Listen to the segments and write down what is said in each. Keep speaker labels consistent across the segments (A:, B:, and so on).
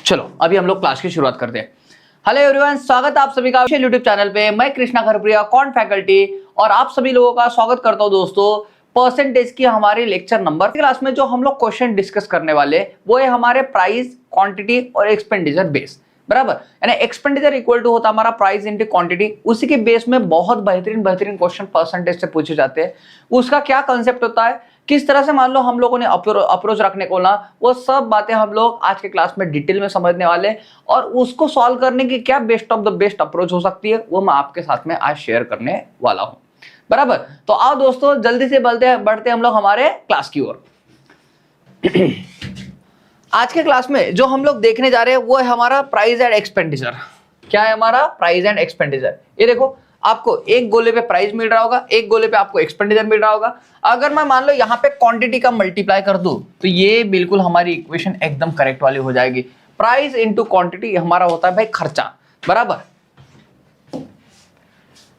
A: चलो अभी हम लोग क्लास की शुरुआत करते हैं। हेलो एवरीवन, स्वागत है आप सभी का यूट्यूब चैनल पे। मैं कृष्णा खरप्रिया, कॉन्ट फैकल्टी, और आप सभी लोगों का स्वागत करता हूं दोस्तों परसेंटेज की हमारे लेक्चर नंबर क्लास में। जो हम लोग क्वेश्चन डिस्कस करने वाले वो है हमारे प्राइस, क्वांटिटी और एक्सपेंडिचर बेस, बराबर। यानी एक्सपेंडिचर इक्वल टू होता है हमारा प्राइस इनटू क्वांटिटी। उसी के बेस में बहुत बेहतरीन क्वेश्चन परसेंटेज से पूछे जाते हैं। उसका क्या कंसेप्ट होता है, किस तरह से मान लो हम लोगों ने अप्रोच रखने को ना, वो सब बातें हम लोग आज के क्लास में डिटेल में समझने वाले हैं। और उसको सॉल्व करने की क्या best of the best approach हो सकती है वो मैं आपके साथ में आज शेयर करने वाला हूं, बराबर। तो आओ दोस्तों जल्दी से बढ़ते हम लोग हमारे क्लास की ओर। आज के क्लास में जो हम लोग देखने जा रहे हैं वो है हमारा प्राइस एंड एक्सपेंडिचर। क्या है हमारा प्राइस एंड एक्सपेंडिचर? ये देखो, आपको एक गोले पे प्राइस मिल रहा होगा, एक गोले पे आपको एक्सपेंडिचर मिल रहा होगा। अगर मैं मान लो यहाँ पे क्वांटिटी का मल्टीप्लाई कर दूं तो ये बिल्कुल हमारी इक्वेशन एकदम करेक्ट वाली हो जाएगी। प्राइस इंटू क्वांटिटी हमारा होता है भाई खर्चा, बराबर।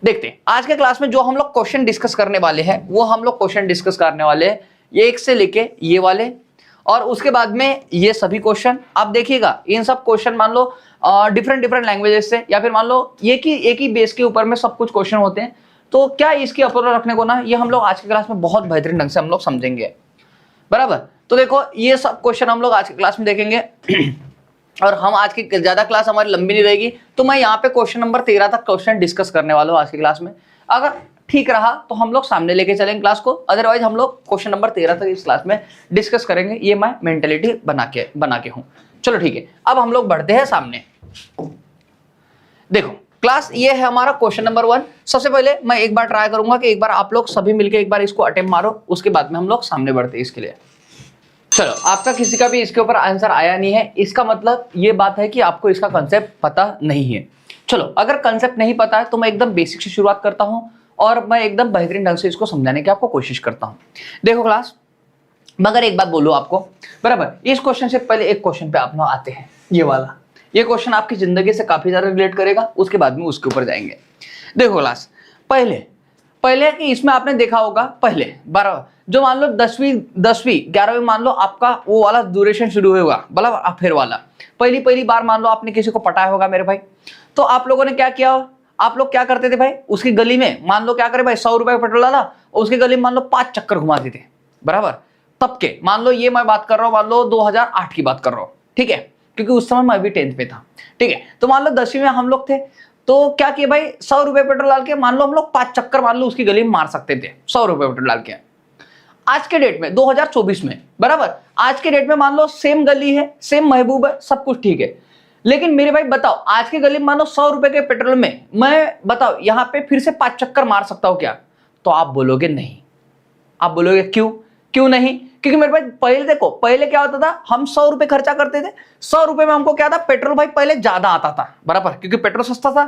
A: देखते हैं आज के क्लास में जो हम लोग क्वेश्चन डिस्कस करने वाले हैं वो हम लोग क्वेश्चन डिस्कस करने वाले हैं ये एक से लेके ये वाले, और उसके बाद में ये सभी क्वेश्चन। आप देखिएगा इन सब क्वेश्चन मान लो डिफरेंट लैंग्वेजेस से, या फिर मान लो एक ही बेस के ऊपर में सब कुछ क्वेश्चन होते हैं। तो क्या इसकी अप्रोच रखने को ना, ये हम लोग आज की क्लास में बहुत बेहतरीन ढंग से हम लोग समझेंगे, बराबर। तो देखो ये सब क्वेश्चन हम लोग आज की क्लास में देखेंगे। और हम आज की ज्यादा क्लास हमारी लंबी नहीं रहेगी, तो मैं यहाँ पे क्वेश्चन नंबर 13 तक क्वेश्चन डिस्कस करने वाला हूँ आज की क्लास में। अगर ठीक रहा तो हम लोग सामने लेके चलेंगे क्लास को, अदरवाइज हम लोग क्वेश्चन नंबर 13 तक इस क्लास में डिस्कस करेंगे। ये मैं मेंटेलिटी बना के हूँ। चलो ठीक है, अब हम लोग बढ़ते हैं सामने। देखो क्लास ये है हमारा क्वेश्चन नंबर 1। सबसे पहले मैं एक बार ट्राई करूंगा कि एक बार आप लोग सभी मिलकर एक बार इसको अटेम्प्ट मारो, उसके बाद में हम लोग सामने बढ़ते हैं इसके लिए। चलो, आपका किसी का भी इसके ऊपर आंसर आया नहीं है, इसका मतलब ये बात है कि आपको इसका कंसेप्ट पता नहीं है। चलो, अगर कंसेप्ट नहीं पता है तो मैं एकदम बेसिक से शुरुआत करता हूं और मैं एकदम बेहतरीन ढंग से इसको समझाने की आपको कोशिश करता हूं। देखो क्लास, मगर एक बात बोलो आपको, बराबर। इस क्वेश्चन से पहले एक क्वेश्चन पे आप लोग आते हैं, ये वाला। ये क्वेश्चन आपकी जिंदगी से काफी ज्यादा रिलेट करेगा, उसके बाद में उसके ऊपर जाएंगे। देखो क्लास, पहले कि इसमें आपने देखा होगा, पहले 12 जो मान लो 10वीं 11वीं मान लो आपका वो वाला ड्यूरेशन शुरू होगा, बराबर। अफेयर वाला पहली बार मान लो आपने किसी को पटाया होगा मेरे भाई, तो आप लोगों ने क्या किया? आप लोग क्या करते थे भाई, उसकी गली में मान लो क्या करे भाई, 100 रुपए पेट्रोल डाला और उसकी गली में मान लो 5 चक्कर घुमाते थे, बराबर। तब के मान लो, ये मैं बात कर रहा हूँ, मान लो 2008 की बात कर रहा हूँ, ठीक है, क्योंकि उस समय मैं भी 10th पे था, ठीक है। तो मान लो 10वीं में हम लोग थे, तो क्या किया भाई, 100 रुपए पेट्रोल डाल के मान लो हम लोग 5 चक्कर मान लो उसकी गली में मार सकते थे, 100 रुपए पेट्रोल डाल के। आज के डेट में 2024 में, बराबर, आज के डेट में मान लो सेम गली है, सेम महबूब है, सब कुछ ठीक है, लेकिन मेरे भाई बताओ, आज की गली में मान लो 100 रुपए के पेट्रोल में मैं बताओ यहाँ पे फिर से 5 चक्कर मार सकता हूँ क्या? तो आप बोलोगे नहीं। आप बोलोगे क्यों नहीं? क्योंकि मेरे भाई पहले देखो, पहले क्या होता था, हम 100 रुपए खर्चा करते थे, 100 रुपए में हमको क्या था, पेट्रोल भाई पहले ज्यादा आता था, बराबर, क्योंकि पेट्रोल सस्ता था,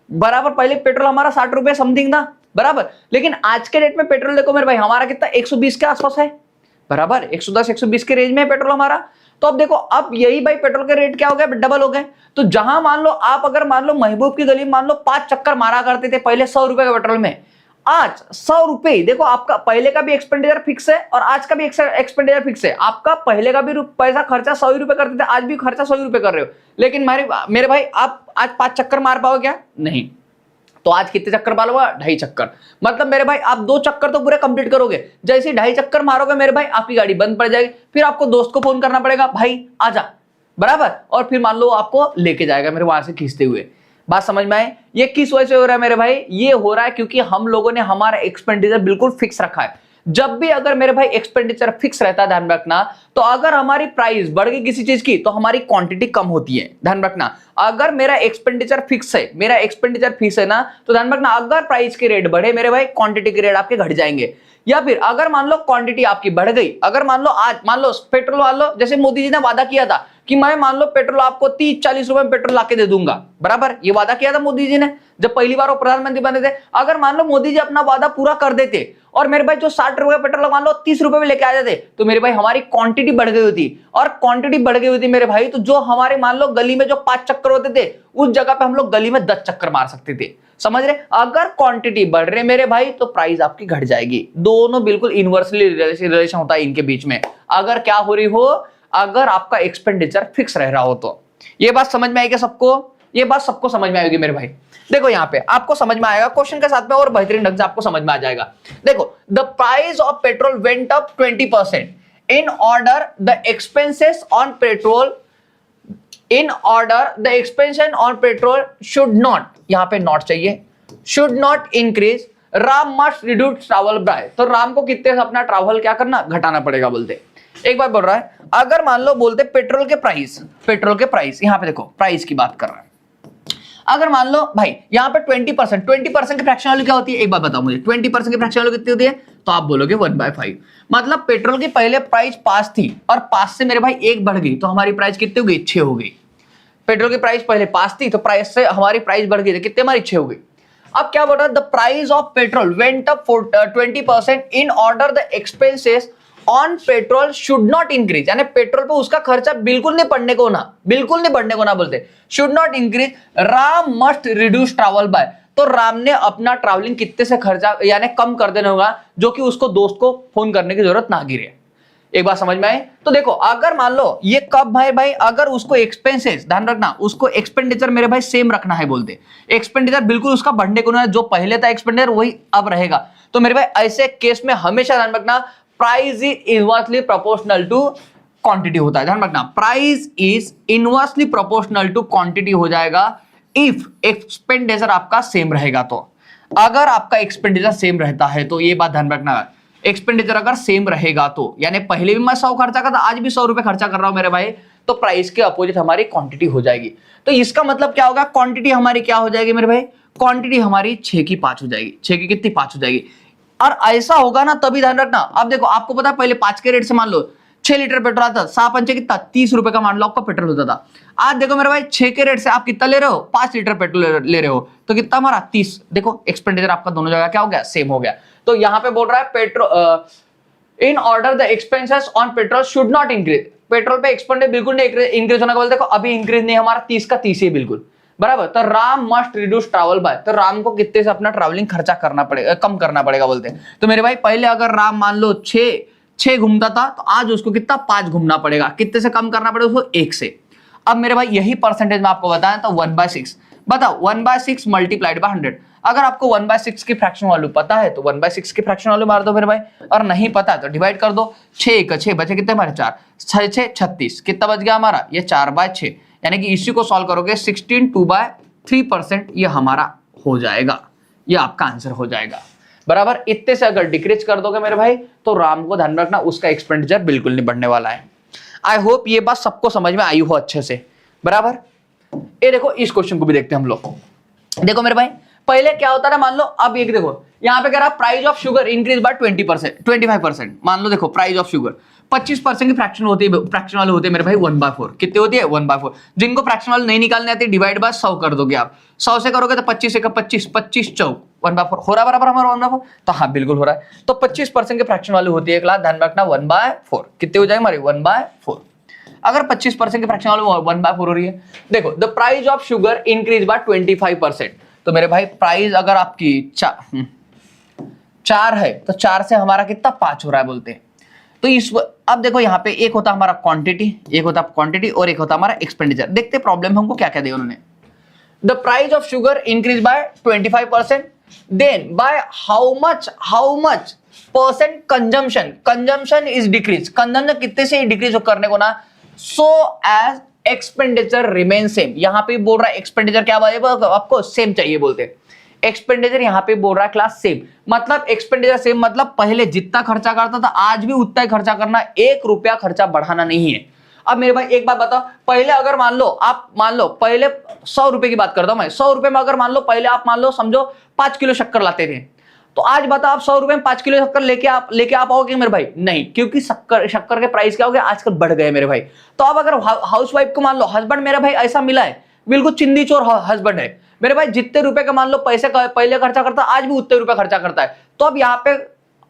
A: बराबर। पहले पेट्रोल हमारा 60 रुपए समथिंग था, बराबर। लेकिन आज के डेट में पेट्रोल देखो मेरे भाई, हमारा कितना 120 के आसपास है, बराबर। 110 120 के रेंज में है पेट्रोल हमारा। तो अब देखो, अब यही भाई पेट्रोल के रेट क्या हो गए, डबल हो गए। तो जहां मान लो आप अगर मान लो महबूब की गली मान लो 5 चक्कर मारा करते थे पहले 100 रुपए के पेट्रोल में, आज 100 रुपए, देखो आपका पहले का भी एक्सपेंडिचर फिक्स है और आज का भी एक्सपेंडिचर फिक्स है। आपका पहले का भी पैसा खर्चा 100 रुपए करते थे, आज भी खर्चा 100 रुपए कर रहे हो, लेकिन मेरे भाई आप आज 5 चक्कर मार पाओगे क्या? नहीं। तो आज कितने चक्कर मारोगे? 2.5 चक्कर। मतलब मेरे भाई आप 2 चक्कर तो पूरे कंप्लीट करोगे, जैसे 2.5 चक्कर मारोगे मेरे भाई आपकी गाड़ी बंद पड़ जाएगी, फिर आपको दोस्त को फोन करना पड़ेगा, भाई आजा, बराबर, और फिर मान लो आपको लेके जाएगा मेरे वहां से खींचते हुए। बात समझ में आए? ये किस वजह से हो रहा है मेरे भाई? ये हो रहा है क्योंकि हम लोगों ने हमारा एक्सपेंडिचर बिल्कुल फिक्स रखा है। जब भी अगर मेरे भाई एक्सपेंडिचर फिक्स रहता है, ध्यान रखना, तो अगर हमारी प्राइस बढ़ गई किसी चीज की तो हमारी क्वांटिटी कम होती है, ध्यान रखना। अगर मेरा एक्सपेंडिचर फिक्स है ना, तो ध्यान रखना, अगर प्राइस के रेट बढ़े मेरे भाई, क्वांटिटी के रेट आपके घट जाएंगे। या फिर अगर मान लो क्वांटिटी आपकी बढ़ गई, अगर मान लो आज मान लो पेट्रोल मान लो, जैसे मोदी जी ने वादा किया था कि मैं मान लो पेट्रोल आपको 30-40 रुपए में पेट्रोल लाके दे दूंगा, बराबर। ये वादा किया था मोदी जी ने जब पहली बार वो प्रधानमंत्री बने थे। अगर मान लो मोदी जी अपना वादा पूरा कर देते और मेरे भाई जो 60 रुपए पेट्रोल मान लो 30 रुपए में लेके आ जाते, तो मेरे भाई हमारी क्वांटिटी बढ़ गई होती, और क्वांटिटी बढ़ गई होती मेरे भाई, तो जो हमारे मान लो गली में जो 5 चक्कर होते थे, उस जगह पे हम लोग गली में 10 चक्कर मार सकते थे, समझ रहे? अगर क्वांटिटी बढ़ रही मेरे भाई तो प्राइस आपकी घट जाएगी। दोनों बिल्कुल इनवर्सली रिलेशन होता है इनके बीच में। अगर क्या हो रही हो, अगर आपका एक्सपेंडिचर फिक्स रह रहा हो तो। ये बात समझ में आएगी सबको? ये बात सबको समझ में आएगी मेरे भाई। देखो यहाँ पे आपको समझ में आएगा, क्वेश्चन के साथ में और बेहतरीन ढंग से आपको समझ में आ जाएगा। देखो, the price of petrol went up 20% in order the expenses on petrol should not, यहाँ पे नॉट चाहिए, should not increase, Ram must reduce travel by. तो राम को कितने से अपना ट्रैवल क्या करना, घटाना पड़ेगा बोलते। एक बार बोल रहा है, अगर मान लो बोलते पेट्रोल के प्राइस, यहाँ पे देखो प्राइस की बात कर रहा है। अगर मान लो भाई यहाँ पे 20% की फ्रैक्शन वैल्यू क्या होती है, एक बार बताओ मुझे, 20% की फ्रैक्शन वैल्यू कितनी होती है? तो आप बोलोगे 1/5। मतलब पेट्रोल की पहले प्राइस 5 थी और 5 से मेरे भाई 1 बढ़ गई, तो हमारी प्राइस कितनी हो गई? 6 हो गई। पेट्रोल की प्राइस पहले 5 थी तो प्राइस से हमारी प्राइस बढ़ गई, तो कितने हमारी 6 हो गई। अब क्या बोल रहा है, the price of petrol went up 20% in order the expenses on petrol should not increase, यानी पेट्रोल पे उसका खर्चा बिल्कुल नहीं बढ़ने को ना बोलते, should not increase, Ram must reduce travel by. तो राम ने अपना ट्रैवलिंग कितने से खर्चा यानी कम कर देना होगा, जो कि उसको दोस्त को फोन करने की जरूरत ना गिरे। एक बात समझ में आए? तो देखो, अगर मान लो ये कब भाई अगर उसको एक्सपेंसेस, ध्यान रखना, उसको एक्सपेंडिचर मेरे भाई सेम रखना है बोलते, एक्सपेंडिचर बिल्कुल उसका बढ़ने को ना, जो पहले था एक्सपेंडिचर वही अब रहेगा। तो मेरे भाई ऐसे केस में हमेशा ध्यान रखना, price is inversely proportional to quantity होता है। ध्यान रखना, price is inversely proportional to quantity हो जाएगा इफ एक्सपेंडिचर आपका सेम रहेगा। तो अगर आपका एक्सपेंडिचर सेम रहता है तो ये बात ध्यान रखना, एक्सपेंडिचर अगर सेम रहेगा तो, यानी पहले भी मैं 100 खर्चा करता, आज भी 100 रुपए खर्चा कर रहा हूं मेरे भाई, तो प्राइस के अपोजिट हमारी क्वांटिटी हो जाएगी। तो इसका मतलब क्या होगा, क्वांटिटी हमारी क्या हो जाएगी मेरे भाई, क्वांटिटी हमारी 6 की 5 हो जाएगी। 6 की कितनी? 5 हो जाएगी। और ऐसा होगा ना तभी ध्यान रखना। अब देखो, आपको पता है पहले 5 के रेट से मान लो 6 लीटर पेट्रोल आता, 6×5 कितना, 30 रुपए का मान लो आपका पेट्रोल होता था। आज देखो मेरे भाई 6 के रेट से आप कितना ले रहे हो, 5 लीटर पेट्रोल ले रहे हो, तो कितना हमारा 30। देखो एक्सपेंडिचर आपका दोनों जगह क्या हो गया, सेम हो गया। तो यहां पे बोल रहा है petrol in order the expenses on petrol should not increase, petrol पे एक्सपेंडिचर बिल्कुल नहीं इंक्रीज होना, बोलते देखो अभी इंक्रीज नहीं, हमारा 30 का 30 ही बिल्कुल बराबर। तो Ram must reduce travel by, तो राम को कितने से अपना ट्रैवलिंग खर्चा करना पड़ेगा, कम करना पड़ेगा बोलते हैं। तो मेरे भाई पहले अगर राम मान लो 6 घूमता था, तो आज उसको कितना 5 घूमना पड़ेगा। कितने से कम करना पड़ेगा उसको? 1 से। अब मेरे भाई यही परसेंटेज में आपको बताया, तो 1/6 बताओ, 1/6 मल्टीप्लाइड बाय 100। अगर आपको 1/6 की फ्रैक्शन वैल्यू पता है तो 1/6 की फ्रैक्शन वैल्यू मार दो मेरे भाई, और नहीं पता तो डिवाइड कर दो। 6 का 6 बचे कितने हमारे 4, 6 6 36, कितना बच गया हमारा, ये 4/6, यानी कि इसी को सॉल्व करोगे 16 2/3% ये हमारा हो जाएगा, ये आपका आंसर हो जाएगा बराबर। इतने से अगर डिक्रीज कर दोगे मेरे भाई, तो राम को ध्यान रखना उसका एक्सपेंडिचर बिल्कुल नहीं बढ़ने वाला है। आई होप ये बात सबको समझ में आई हो अच्छे से बराबर। ये देखो, इस क्वेश्चन को भी देखते हैं हम लोग। देखो मेरे भाई, पहले क्या होता है, मान लो अब एक देखो यहाँ पे कह रहा price of sugar increase by 25%। मान लो देखो प्राइस ऑफ शुगर 25% की फ्रैक्शन होती है, फ्रैक्शन वाले होते हैं मेरे भाई 1/4। कितनी होती है? 1/4। जिनको फ्रैक्शन वाले नहीं निकालने आती, डिवाइड बाय 100 कर दोगे आप। 100 से करोगे तो 25 का 25, 25 चौक 1/4 हो रहा है बराबर हमारा 1/4। तो हाँ बिल्कुल हो रहा है। तो 25% की फ्रैक्शन वाली होती है क्लास, ध्यान रखना 1/4 कितनी हो जाएगी हमारी 1/4। अगर 25% की फ्रैक्शन वाली 1/4 हो रही है, देखो the price of sugar increase by 25%। तो मेरे भाई प्राइस अगर आपकी 4 है तो 4 से हमारा कितना 5 हो रहा है बोलते हैं। तो इस अब देखो यहाँ पे एक होता हमारा क्वांटिटी, और एक होता हमारा एक्सपेंडिचर। देखते प्रॉब्लम हमको क्या क्या दिया उन्होंने। The price of sugar increase by 25%, then by how much percent consumption is decrease, consumption कितने से डिक्रीज करने को ना, so as expenditure remain same. यहां पे बोल रहा है एक्सपेंडिचर क्या आपको सेम चाहिए बोलते हैं। एक्सपेंडिचर यहां पे बोल रहा है क्लास सेम, मतलब एक्सपेंडिचर सेम मतलब पहले जितना खर्चा करता था आज भी उतना ही खर्चा करना, 1 रुपया खर्चा बढ़ाना नहीं है। अब मेरे भाई एक बात बताओ, पहले अगर मान लो पहले 100 रुपए की बात करता हूं मैं, 100 रुपए में अगर मान लो पहले आप मान लो समझो 5 किलो शक्कर लाते थे, तो आज बताओ आप 100 रुपए में 5 किलो शक्कर लेके आप आओगे मेरे भाई? नहीं, क्योंकि शक्कर के प्राइस क्या हो गया आजकल बढ़ गए मेरे भाई। तो अब अगर हाउस वाइफ को मान लो हस्बैंड मेरे भाई ऐसा मिला है, बिल्कुल चिंदी चोर हस्बैंड है मेरे भाई, जितने रुपए का मान लो पैसे का पहले खर्चा करता आज भी उतने रुपए खर्चा करता है। तो अब यहाँ पे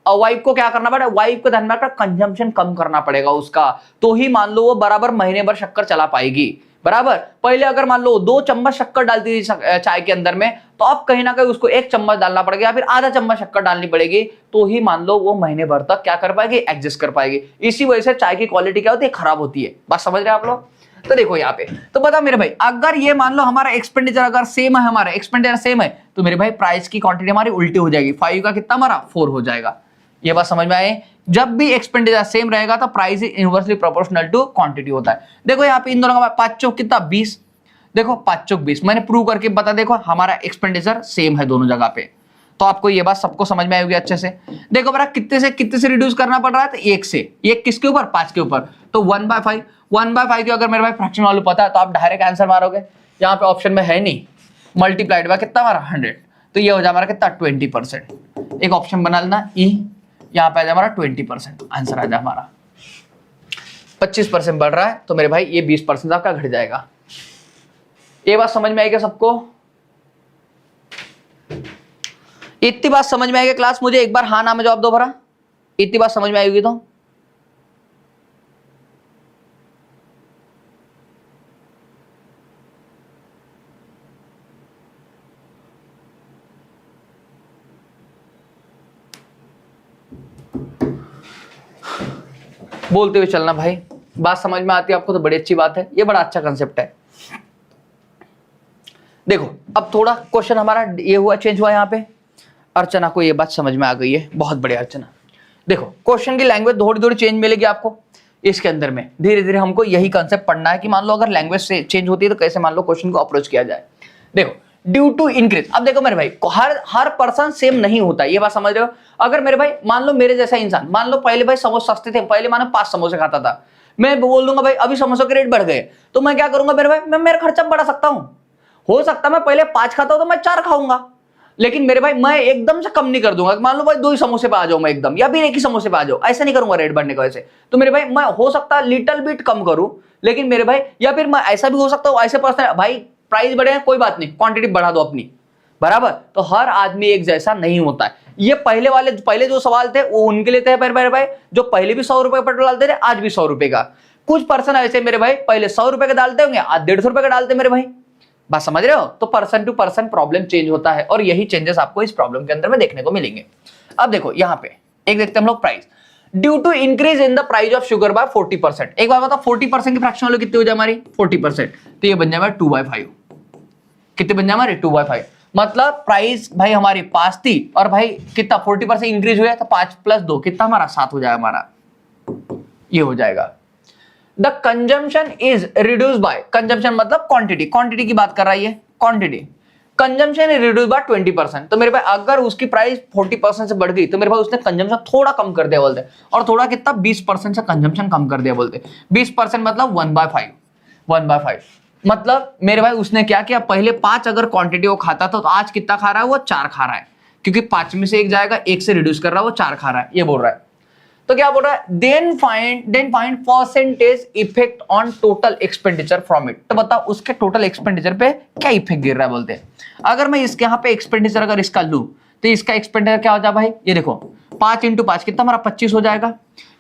A: वाइफ को क्या करना पड़ेगा, वाइफ को ध्यान रखना कंजम्पशन कम करना पड़ेगा उसका, तो ही मान लो वो बराबर महीने भर शक्कर चला पाएगी बराबर। पहले अगर मान लो 2 चम्मच शक्कर डालती थी चाय के अंदर में, तो अब कहीं ना कहीं उसको 1 चम्मच डालना पड़ेगा या फिर आधा चम्मच शक्कर डालनी पड़ेगी, तो ही मान लो वो महीने भर तक क्या कर पाएगी, एडजस्ट कर पाएगी। इसी वजह से चाय की क्वालिटी क्या होती है, खराब होती है। बात समझ रहे हैं आप लोग। तो देखो यहाँ पे, तो बता मेरे भाई, अगर ये मान लो हमारा एक्सपेंडिचर अगर सेम है, हमारा एक्सपेंडिचर सेम है, तो मेरे भाई प्राइस की क्वांटिटी हमारी उल्टी हो जाएगी। 5 का कितना हमारा 4 हो जाएगा। ये बात समझ में आए। जब भी एक्सपेंडिचर सेम रहेगा तो price is inversely proportional to quantity होता है। देखो यहाँ पे इन दोनों का 5 चौक कितना 20, देखो 5 चौक 20, मैंने प्रूव करके बता, देखो हमारा एक्सपेंडिचर सेम है दोनों जगह पे। तो आपको ये बात सबको समझ में आएगी अच्छे से। देखो बड़ा कितने से रिड्यूस करना पड़ रहा है, तो 1 से, 1 किसके ऊपर, 5 के ऊपर, तो 1/5। 1/5 की अगर मेरे भाई फ्रैक्शन वैल्यू पता है तो आप डायरेक्ट आंसर मारोगे। यहाँ पे ऑप्शन में है नहीं, मल्टीप्लाइड बाय कितना हमारा 100, तो ये हो जाए हमारा कितना 20%। एक ऑप्शन बना लेना ई, यहाँ पे आ जाए हमारा 20%, आंसर आ जाए हमारा 25% बढ़ रहा है, तो मेरे भाई ये 20% आपका घट जाएगा। ये बात समझ में आएगी सबको, इतनी बात समझ में आएगी क्लास, मुझे एक बार हाँ ना में जवाब दो भरा, इतनी बात समझ में आएगी तो। बोलते हुए चलना भाई, बात समझ में आती है आपको तो बड़ी अच्छी बात है, ये बड़ा अच्छा कंसेप्ट है। देखो अब थोड़ा क्वेश्चन हमारा ये हुआ, चेंज हुआ। यहाँ पे अर्चना को ये बात समझ में आ गई है, बहुत बढ़िया अर्चना। देखो क्वेश्चन की लैंग्वेज थोड़ी थोड़ी चेंज मिलेगी आपको इसके अंदर में। धीरे धीरे हमको यही कंसेप्ट पढ़ना है कि मान लो अगर लैंग्वेज से चेंज होती है तो कैसे मान लो क्वेश्चन को अप्रोच किया जाए। देखो ड्यू टू इंक्रीज, अब देखो मेरे भाई हर पर्सन सेम नहीं होता, ये बात समझ रहे हो। अगर मेरे भाई मान लो मेरे जैसा इंसान, मान लो पहले भाई समोसे सस्ते थे, पहले मानो 5 समोसे खाता था, मैं बोल दूंगा भाई अभी समोसों के रेट बढ़ गए, तो मैं क्या करूंगा मेरे भाई, मैं मेरा खर्चा बढ़ा सकता हूं। हो सकता मैं पहले 5 खाता हूं तो मैं 4 खाऊंगा, लेकिन मेरे भाई मैं एकदम से कम नहीं कर दूंगा। मान लो भाई 2 ही समोसे पे आ जाऊं मैं एकदम, या फिर 1 ही समोसे पे आ जाऊं, ऐसा नहीं करूंगा रेट बढ़ने की वजह से। तो मेरे भाई मैं हो सकता है लिटिल बिट कम करूं, लेकिन मेरे भाई या फिर मैं ऐसा भी हो सकता हूं, ऐसे पर्सन भाई प्राइस बढ़े कोई बात नहीं, क्वांटिटी बढ़ा दो अपनी, बराबर। तो हर आदमी एक जैसा नहीं होता है। ये पहले जो सवाल थे वो उनके लिए थे मेरे भाई जो पहले भी 100 रुपए पेट्रोल डालते थे, आज भी 100 रुपए का। कुछ पर्सन ऐसे मेरे भाई पहले 100 रुपए का डालते होंगे, आज 150 रुपए का डालते मेरे भाई। बात समझ रहे हो। तो person to person problem change होता है, और यही चेंजेस आपको इस प्रॉब्लम के अंदर में देखने को मिलेंगे। अब देखो यहाँ पे एक देखते हैं हम लोग, price due to increase in the price of sugar by 40%। एक बार बताओ 40% की फ्रैक्शन वैल्यू कितनी हो जाए हमारी, 40%, तो ये बन जाए 2/5। कितने बन जाए हमारे 2/5, मतलब प्राइस भाई हमारी 5 थी और भाई कितना 40% इंक्रीज हुआ, तो 5 + 2 कितना हमारा 7 हो जाएगा हमारा, ये हो जाएगा। The consumption is reduce by, consumption मतलब क्वांटिटी, क्वांटिटी की बात कर रहा है ये, quantity consumption is reduce by 20%। तो मेरे भाई अगर उसकी प्राइस 40% से बढ़ गई तो मेरे भाई उसने कंजम्पशन थोड़ा कम कर दिया बोलते, और थोड़ा कितना 20% से कंजम्पशन कम कर दिया बोलते। 20% मतलब 1/5 मतलब मेरे भाई उसने क्या किया, पहले 5 अगर क्वांटिटी वो खाता था तो आज कितना खा रहा है, वो 4 खा रहा है, क्योंकि 5 में से 1 जाएगा, 1 से रिड्यूस कर रहा है, वो 4 खा रहा है, ये बोल रहा है। तो क्या बोल रहा है, then find percentage effect on total expenditure from it. तो बताओ उसके टोटल एक्सपेंडिचर पे क्या इफेक्ट गिर रहा है बोलते हैं। अगर मैं इसके यहाँ पे एक्सपेंडिचर अगर इसका लूं तो इसका एक्सपेंडिचर क्या हो जाए भाई, ये देखो 5 × 5 कितना हमारा 25 हो जाएगा।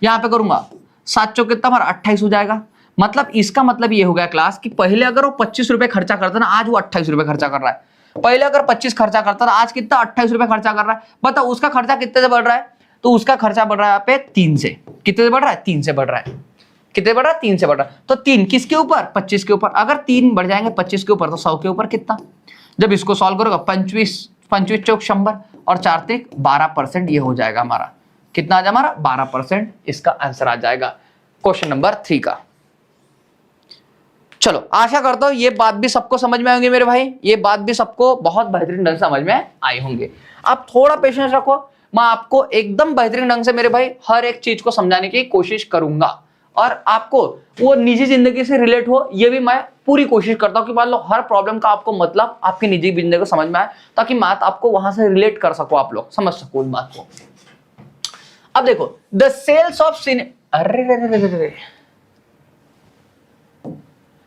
A: यहाँ पे करूंगा 7 चौक कितना हमारा 28 हो जाएगा। मतलब इसका मतलब ये हो गया क्लास कि पहले अगर वो 25 रुपए खर्चा करता ना, आज वो 28 रुपए खर्चा कर रहा है। पहले अगर 25 खर्चा करता था, आज कितना 28 रुपए खर्चा कर रहा है। बताओ उसका खर्चा कितने से बढ़ रहा है, तो उसका खर्चा बढ़ रहा है यहाँ पे 3 से। कितने से बढ़ रहा है, 3 से बढ़ रहा है। कितने बढ़ रहा है, 3 से बढ़ रहा है। तो 3 किसके ऊपर, 25 के ऊपर। अगर 3 बढ़ जाएंगे 25 के ऊपर तो 100 के ऊपर कितना, जब इसको सॉल्व करोगे 25 चौक 100 और 4 त्रिक 12%, ये हो जाएगा हमारा कितना आ जाए हमारा 12%, इसका आंसर आ जाएगा क्वेश्चन नंबर 3 का। चलो आशा करता हूं ये बात भी सबको समझ में आएंगे मेरे भाई, ये बात भी सबको बहुत बेहतरीन ढंग से समझ में आए होंगे। आप थोड़ा पेशेंस रखो, मैं आपको एकदम बेहतरीन ढंग से मेरे भाई हर एक चीज को समझाने की कोशिश करूंगा, और आपको वो निजी जिंदगी से रिलेट हो ये भी मैं पूरी कोशिश करता हूं कि मान लो हर प्रॉब्लम का आपको मतलब आपकी निजी जिंदगी को समझ में आए, ताकि बात आपको वहां से रिलेट कर सको, आप लोग समझ सको उस बात को। अब देखो द सेल्स ऑफ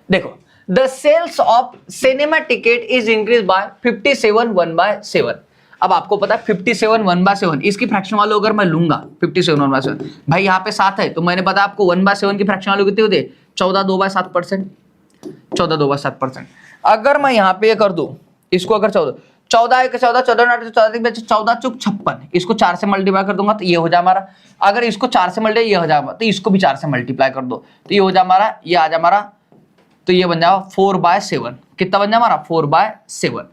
A: देखो the sales of cinema ticket is increase by 57 1/7। अब आपको पता है 57 1/7 इसकी फ्रैक्शन वालों अगर मैं लूंगा 57 1/7, भाई यहाँ पे 7 है तो मैंने पता आपको 1/7 की फ्रैक्शन वालों कितने होते, 14 2/7%। 14 2 बाय 7%। अगर मैं यहाँ पे ये कर दूं इसको, अगर 14 1 14 14 8 14 14 चुक 56, इसको 4 से मल्टीप्लाई कर दूंगा तो ये हो जाए हमारा। अगर इसको 4 से मल्टीप्लाई ये हो जाएगा तो इसको भी 4 से मल्टीप्लाई कर दो तो ये हो जाए हमारा, ये आ जाए हमारा, तो ये बन जाएगा 4/7। कितना बन जाए हमारा 4/7।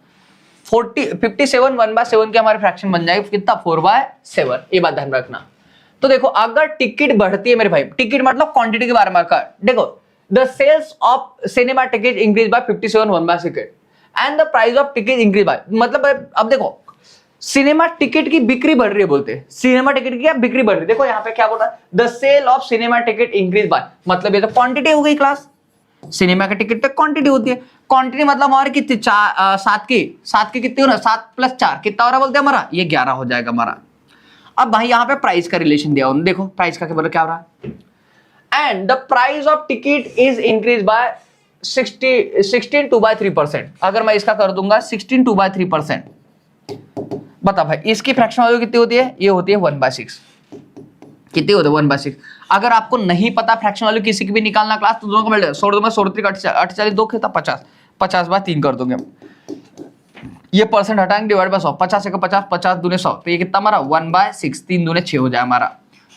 A: 57 1/7 के हमारे फ्रैक्शन बन जाएगी कितना 4/7। ये बात ध्यान रखना। तो देखो अगर टिकट बढ़ती है मेरे भाई, टिकट मतलब क्वांटिटी के बारे में देखो, the sales of cinema ticket increase by 57 1/6 and the price of ticket increase by, मतलब अब देखो सिनेमा टिकट की बिक्री बढ़ रही है, बोलते हैं सिनेमा टिकट की क्या बिक्री बढ़ रही है। देखो यहाँ पे क्या बोल रहा है, the sale of cinema ticket increase by, मतलब ये तो क्वांटिटी हो गई क्लास, सिनेमा के टिकट पे क्वांटिटी होती है। क्वांटिटी मतलब हमारी कितनी 7 की कितनी हो ना, 7 + 4 कितना हो रहा बोलते हैं हमारा, ये 11 हो जाएगा हमारा। अब भाई यहाँ पे प्राइस का रिलेशन दिया उन्होंने, देखो प्राइस का क्या बोला, क्या हो रहा है, and the price of ticket is increase bye 16 2/3%। अगर मैं इसका कर दूंगा 16 2/3%, बता भाई इसकी फ्रैक्शन वैल्यू कितनी होती है, ये होती है 1/6। कितनी होती है 1/6। अगर आपको नहीं पता फ्रैक्शन वैल्यू किसी की भी निकालना क्लास, तो दोनों को मिल 16 में 48 2 खेता 50 50/3 कर दोगे, ये परसेंट हटाएंगे डिवाइड बाय 100, 50 1 50 50 दूने 100, तो ये कितना हमारा 1/6, 3 दूने 6 हो जाए हमारा।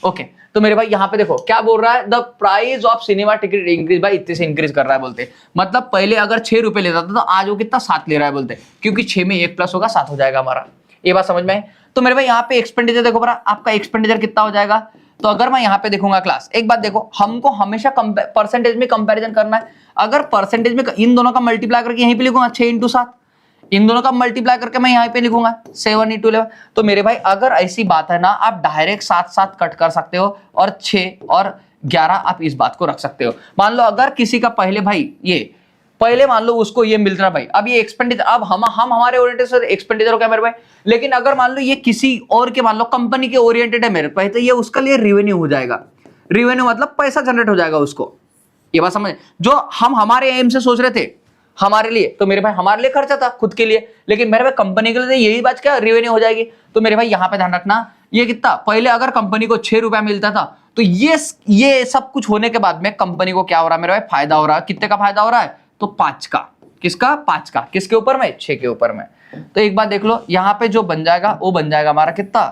A: ओके तो मेरे भाई यहाँ पे देखो क्या बोल रहा है, the price of cinema ticket increase bye इतने से इंक्रीज कर रहा है बोलते, मतलब पहले अगर 6 रुपए लेता था तो आज वो कितना 7 ले रहा है बोलते, क्योंकि 6 में 1 प्लस होगा 7 हो जाएगा हमारा। ये बात समझ में आई। तो मेरे भाई यहाँ पे एक्सपेंडिचर देखो बरा, आपका एक्सपेंडिचर कितना हो जाएगा, तो अगर मैं यहाँ पे देखूंगा क्लास, एक बात देखो, हमको हमेशा परसेंटेज में कंपैरिजन करना है। अगर परसेंटेज में इन दोनों का मल्टीप्लाई करके यहीं पे लिखूंगा 6 × 7, इन दोनों का मल्टीप्लाई करके मैं यहाँ पे लिखूंगा 7 × 11। तो मेरे भाई अगर ऐसी बात है ना, आप डायरेक्ट 7 7 कट कर सकते हो और 6 और 11 आप इस बात को रख सकते हो। मान लो अगर किसी का पहले भाई ये पहले मान लो उसको ये मिल रहा भाई, अब ये एक्सपेंडिचर, अब हम हमारे ओरिएंटेड से एक्सपेंडिचर हो गया मेरे भाई, लेकिन अगर मान लो ये किसी और के, मान लो कंपनी के ओरिएंटेड है मेरे भाई, तो ये उसका लिए रेवेन्यू हो जाएगा। रेवेन्यू मतलब पैसा जनरेट हो जाएगा उसको। ये बात समझ, जो हम हमारे एम से सोच रहे थे हमारे लिए, तो मेरे भाई हमारे लिए खर्चा था खुद के लिए, लेकिन मेरे भाई कंपनी के लिए यही बात क्या रेवेन्यू हो जाएगी। तो मेरे भाई यहाँ पे ध्यान रखना, ये कितना पहले अगर कंपनी को 6 रुपया मिलता था, तो ये सब कुछ होने के बाद में कंपनी को क्या हो रहा है मेरे भाई, फायदा हो रहा है। कितने का फायदा हो रहा है, तो 5 का। किसका 5 का, किसके ऊपर में 6 के ऊपर में। तो एक बात देख लो, यहाँ पे जो बन जाएगा वो बन जाएगा हमारा कितना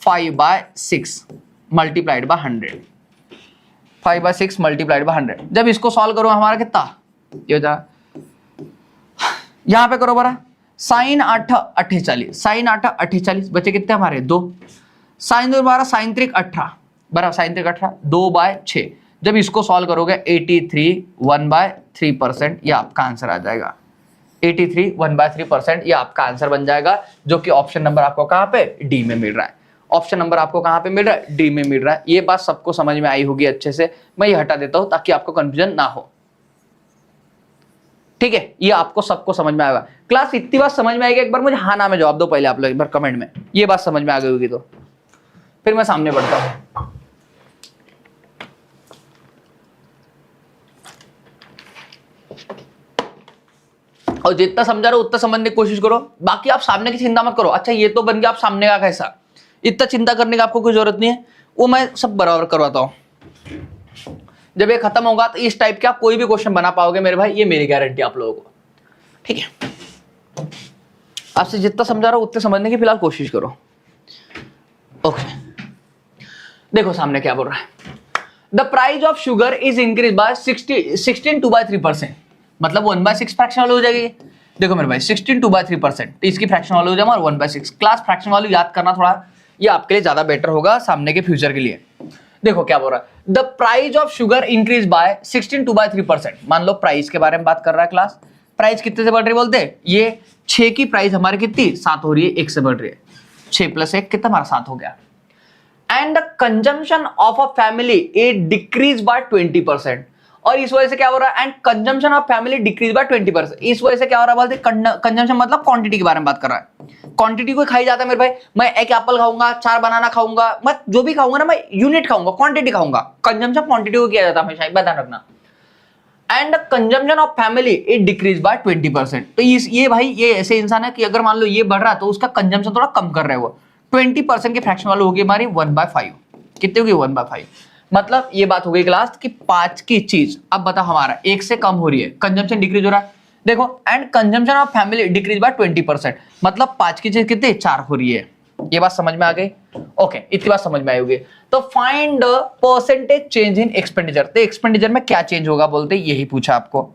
A: 5/6 मल्टीप्लाइड बाय 100, 5/6 मल्टीप्लाइड बाय 100। जब इसको सॉल्व करो हमारा कितना ये हो जाएगा, यहां पे करो बरा, sin 8 48, sin 8 48 बचे कितने हमारे 2, sin 2 हमारा sin 3 18 बराबर, sin 3 18 2/6। जब इसको सॉल्व करोगे 83 1/3%, ये आपका आंसर आ जाएगा। 83 1/3% ये आपका आंसर बन जाएगा, जो कि ऑप्शन नंबर आपको कहां पे डी में मिल रहा है। ऑप्शन नंबर आपको कहां पे मिल रहा है, डी में मिल रहा है। ये बात सबको समझ में आई होगी अच्छे से, मैं ये हटा देता हूं ताकि आपको कंफ्यूजन ना हो। ठीक है, ये आपको सबको समझ में आएगा। क्लास इतनी बात समझ में आएगी, एक बार मुझे हाँ ना में जवाब दो पहले आप लोग एक बार कमेंट में, ये बात समझ में आ गई होगी तो फिर मैं सामने बढ़ता हूं। और जितना समझा रहे हो उतना समझने की कोशिश करो, बाकी आप सामने की चिंता मत करो। अच्छा ये तो बन गया, आप सामने का कैसा, इतना चिंता करने की आपको कोई जरूरत नहीं है, वो मैं सब बराबर करवाता हूं। जब ये खत्म होगा तो इस टाइप के आप कोई भी क्वेश्चन बना पाओगे मेरे भाई, ये मेरी गारंटी आप लोगों को। ठीक है, आपसे जितना समझा रहा हूं उतने समझने की फिलहाल कोशिश करो। ओके देखो सामने क्या बोल रहा है, the price of sugar is increase bye 16 2/3%, मतलब 1/6 फ्रैक्शन वाली हो जाएगी। देखो मेरे भाई 16 2/3%, तो इसकी फ्रैक्शन वाली हो जाएगा और 1/6। क्लास फ्रैक्शन वाली याद करना थोड़ा, ये आपके लिए ज्यादा बेटर होगा सामने के फ्यूचर के लिए। देखो क्या बोल रहा है, the price of sugar increase bye 16 2/3%। मान लो प्राइस के बारे में बात कर रहा है क्लास, प्राइस कितने से बढ़ रही है बोलते हैं, ये 6 की प्राइस हमारी कितनी 7 हो रही है, 1 से बढ़ रही है, 6 + 1 कितना हमारा 7 हो गया। And the consumption of a family it decrease by 20%, और इस वजह से क्या हो रहा है, and consumption of family decrease by 20%, इस वजह से क्या हो रहा है बोलते हैं, कंजम्पशन मतलब क्वांटिटी के बारे में बात कर रहा है। क्वांटिटी को खाई जाता है मेरे भाई, मैं एक एप्पल खाऊंगा, 4 बनाना खाऊंगा, मैं जो भी खाऊंगा ना मैं यूनिट खाऊंगा, क्वांटिटी खाऊंगा। कंजम्पशन क्वांटिटी को किया जाता है हमेशा, एक बात ध्यान रखना। And consumption of family it decrease by 20%, तो ये भाई ये ऐसे इंसान है कि अगर मान लो ये बढ़ रहा है तो उसका कंजम्पशन थोड़ा कम कर रहे हो। 20% के फ्रैक्शन वाली होगी हमारी 1/5, कितनी होगी 1/5। मतलब ये बात हो गई क्लास कि 5 की चीज अब बता हमारा 1 से कम हो रही है, कंजम्पशन डिक्रीज हो रहा है। देखो and consumption of family decrease by 20%, मतलब 5 की चीज कितनी 4 हो रही है। ये बात समझ में आ गई? ओके, इतनी बात समझ में आई होगी। तो find percentage change in expenditure, तो एक्सपेंडिचर में क्या चेंज होगा बोलते यही पूछा आपको।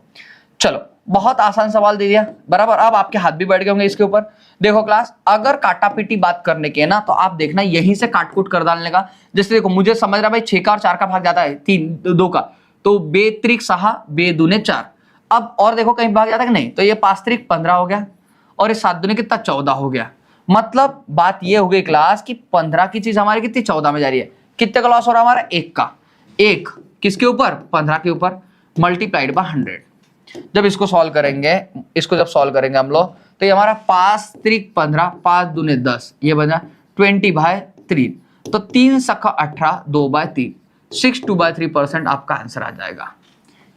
A: चलो बहुत आसान सवाल दे दिया बराबर। अब आपके हाथ भी बैठ गए होंगे इसके ऊपर। देखो क्लास, अगर काटा पीटी बात करने की है ना तो आप देखना यहीं से काट कूट कर डालने का। जैसे देखो मुझे समझ रहा भाई 6 का और 4 का भाग जाता है 3 2 का, तो बे त्रिक 6 बे दूने 4। अब और देखो कहीं भाग जाता है कि नहीं, तो ये 5 त्रिक 15 हो गया और ये 7 दूने कितना 14 हो गया। मतलब बात ये हो गई क्लास कि 15 की चीज हमारी कितनी 14 में जा रही है। कितने का लॉस हो रहा है हमारा? 1 का। 1 किसके ऊपर? 15 के ऊपर, मल्टीप्लाइड बाय 100। जब इसको सॉल्व करेंगे, इसको जब सॉल्व करेंगे हम लोग, तो ये हमारा 5 त्रिक 15, 5 दूने 10, ये बना 20/3, तो 3 सका 18, 2/3, 62/3% आपका आंसर आ जाएगा।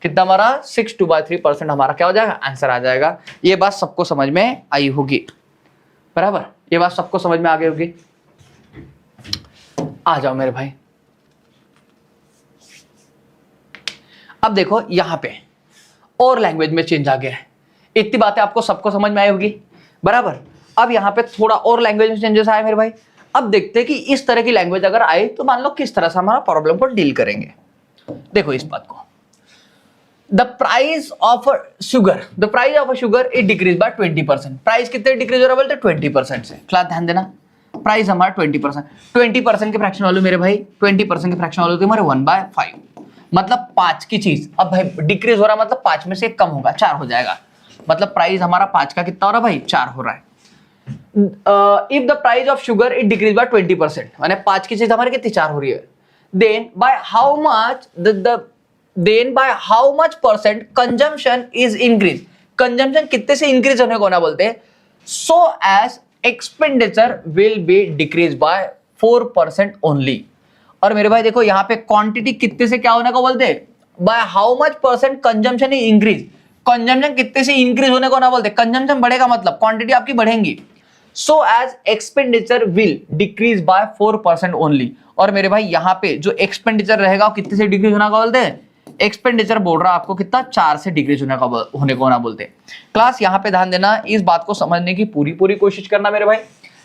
A: कितना हमारा? 62/3% हमारा क्या हो जाएगा? आंसर आ जाएगा। ये बात सबको समझ में आई होगी बराबर? ये बात सबको समझ में आ गई होगी। आ जाओ मेरे भाई, अब देखो यहां पे और लैंग्वेज में चेंज आ गया है। इतनी बातें आपको सबको समझ में आई होगी बराबर। अब यहां पे थोड़ा और लैंग्वेज में चेंजेस आए मेरे भाई। अब देखते हैं कि इस तरह की लैंग्वेज अगर आए तो मान लो किस तरह से हमारा प्रॉब्लम को डील करेंगे। देखो इस बात को, the price of a sugar is decrease by 20%। Price कितने डिक्रीज हो रहा है बोलते? 20% से। क्लास ध्यान देना, प्राइस हमारा 20%, 20% के फ्रैक्शन वैल्यू मेरे भाई, 20% के फ्रैक्शन वैल्यू हमारे 1/5, मतलब 5 की चीज। अब भाई डिक्रीज हो रहा है मतलब 5 में से कम होगा, 4 हो जाएगा। मतलब प्राइस हमारा 5 का कितना हो रहा है भाई? 4 हो रहा है। If the price of sugar it decrease by 20%, माने 5 की चीज हमारी कितनी 4 हो रही है, then by how much percent consumption is increase. Consumption कितने से इंक्रीज होने को ना बोलते हैं? So as expenditure will be decrease by 4% only. और मेरे भाई देखो यहाँ पे क्वांटिटी कितने से क्या होने को बोलते हैं? Bye how much percent consumption is increase. Consumption कितने से इंक्रीज होने को ना बोलते, कंजम्पशन बढ़ेगा मतलब क्वांटिटी आपकी बढ़ेंगी। So as expenditure will decrease by 4% only. और मेरे भाई यहाँ पे जो एक्सपेंडिचर रहेगा वो कितने से डिक्रीज होने का बोलते हैं? एक्सपेंडिचर बोल रहा है आपको कितना? 4 से डिक्रीज होने को ना बोलते। क्लास यहाँ पे ध्यान देना, इस बात को समझने की पूरी कोशिश करना मेरे भाई।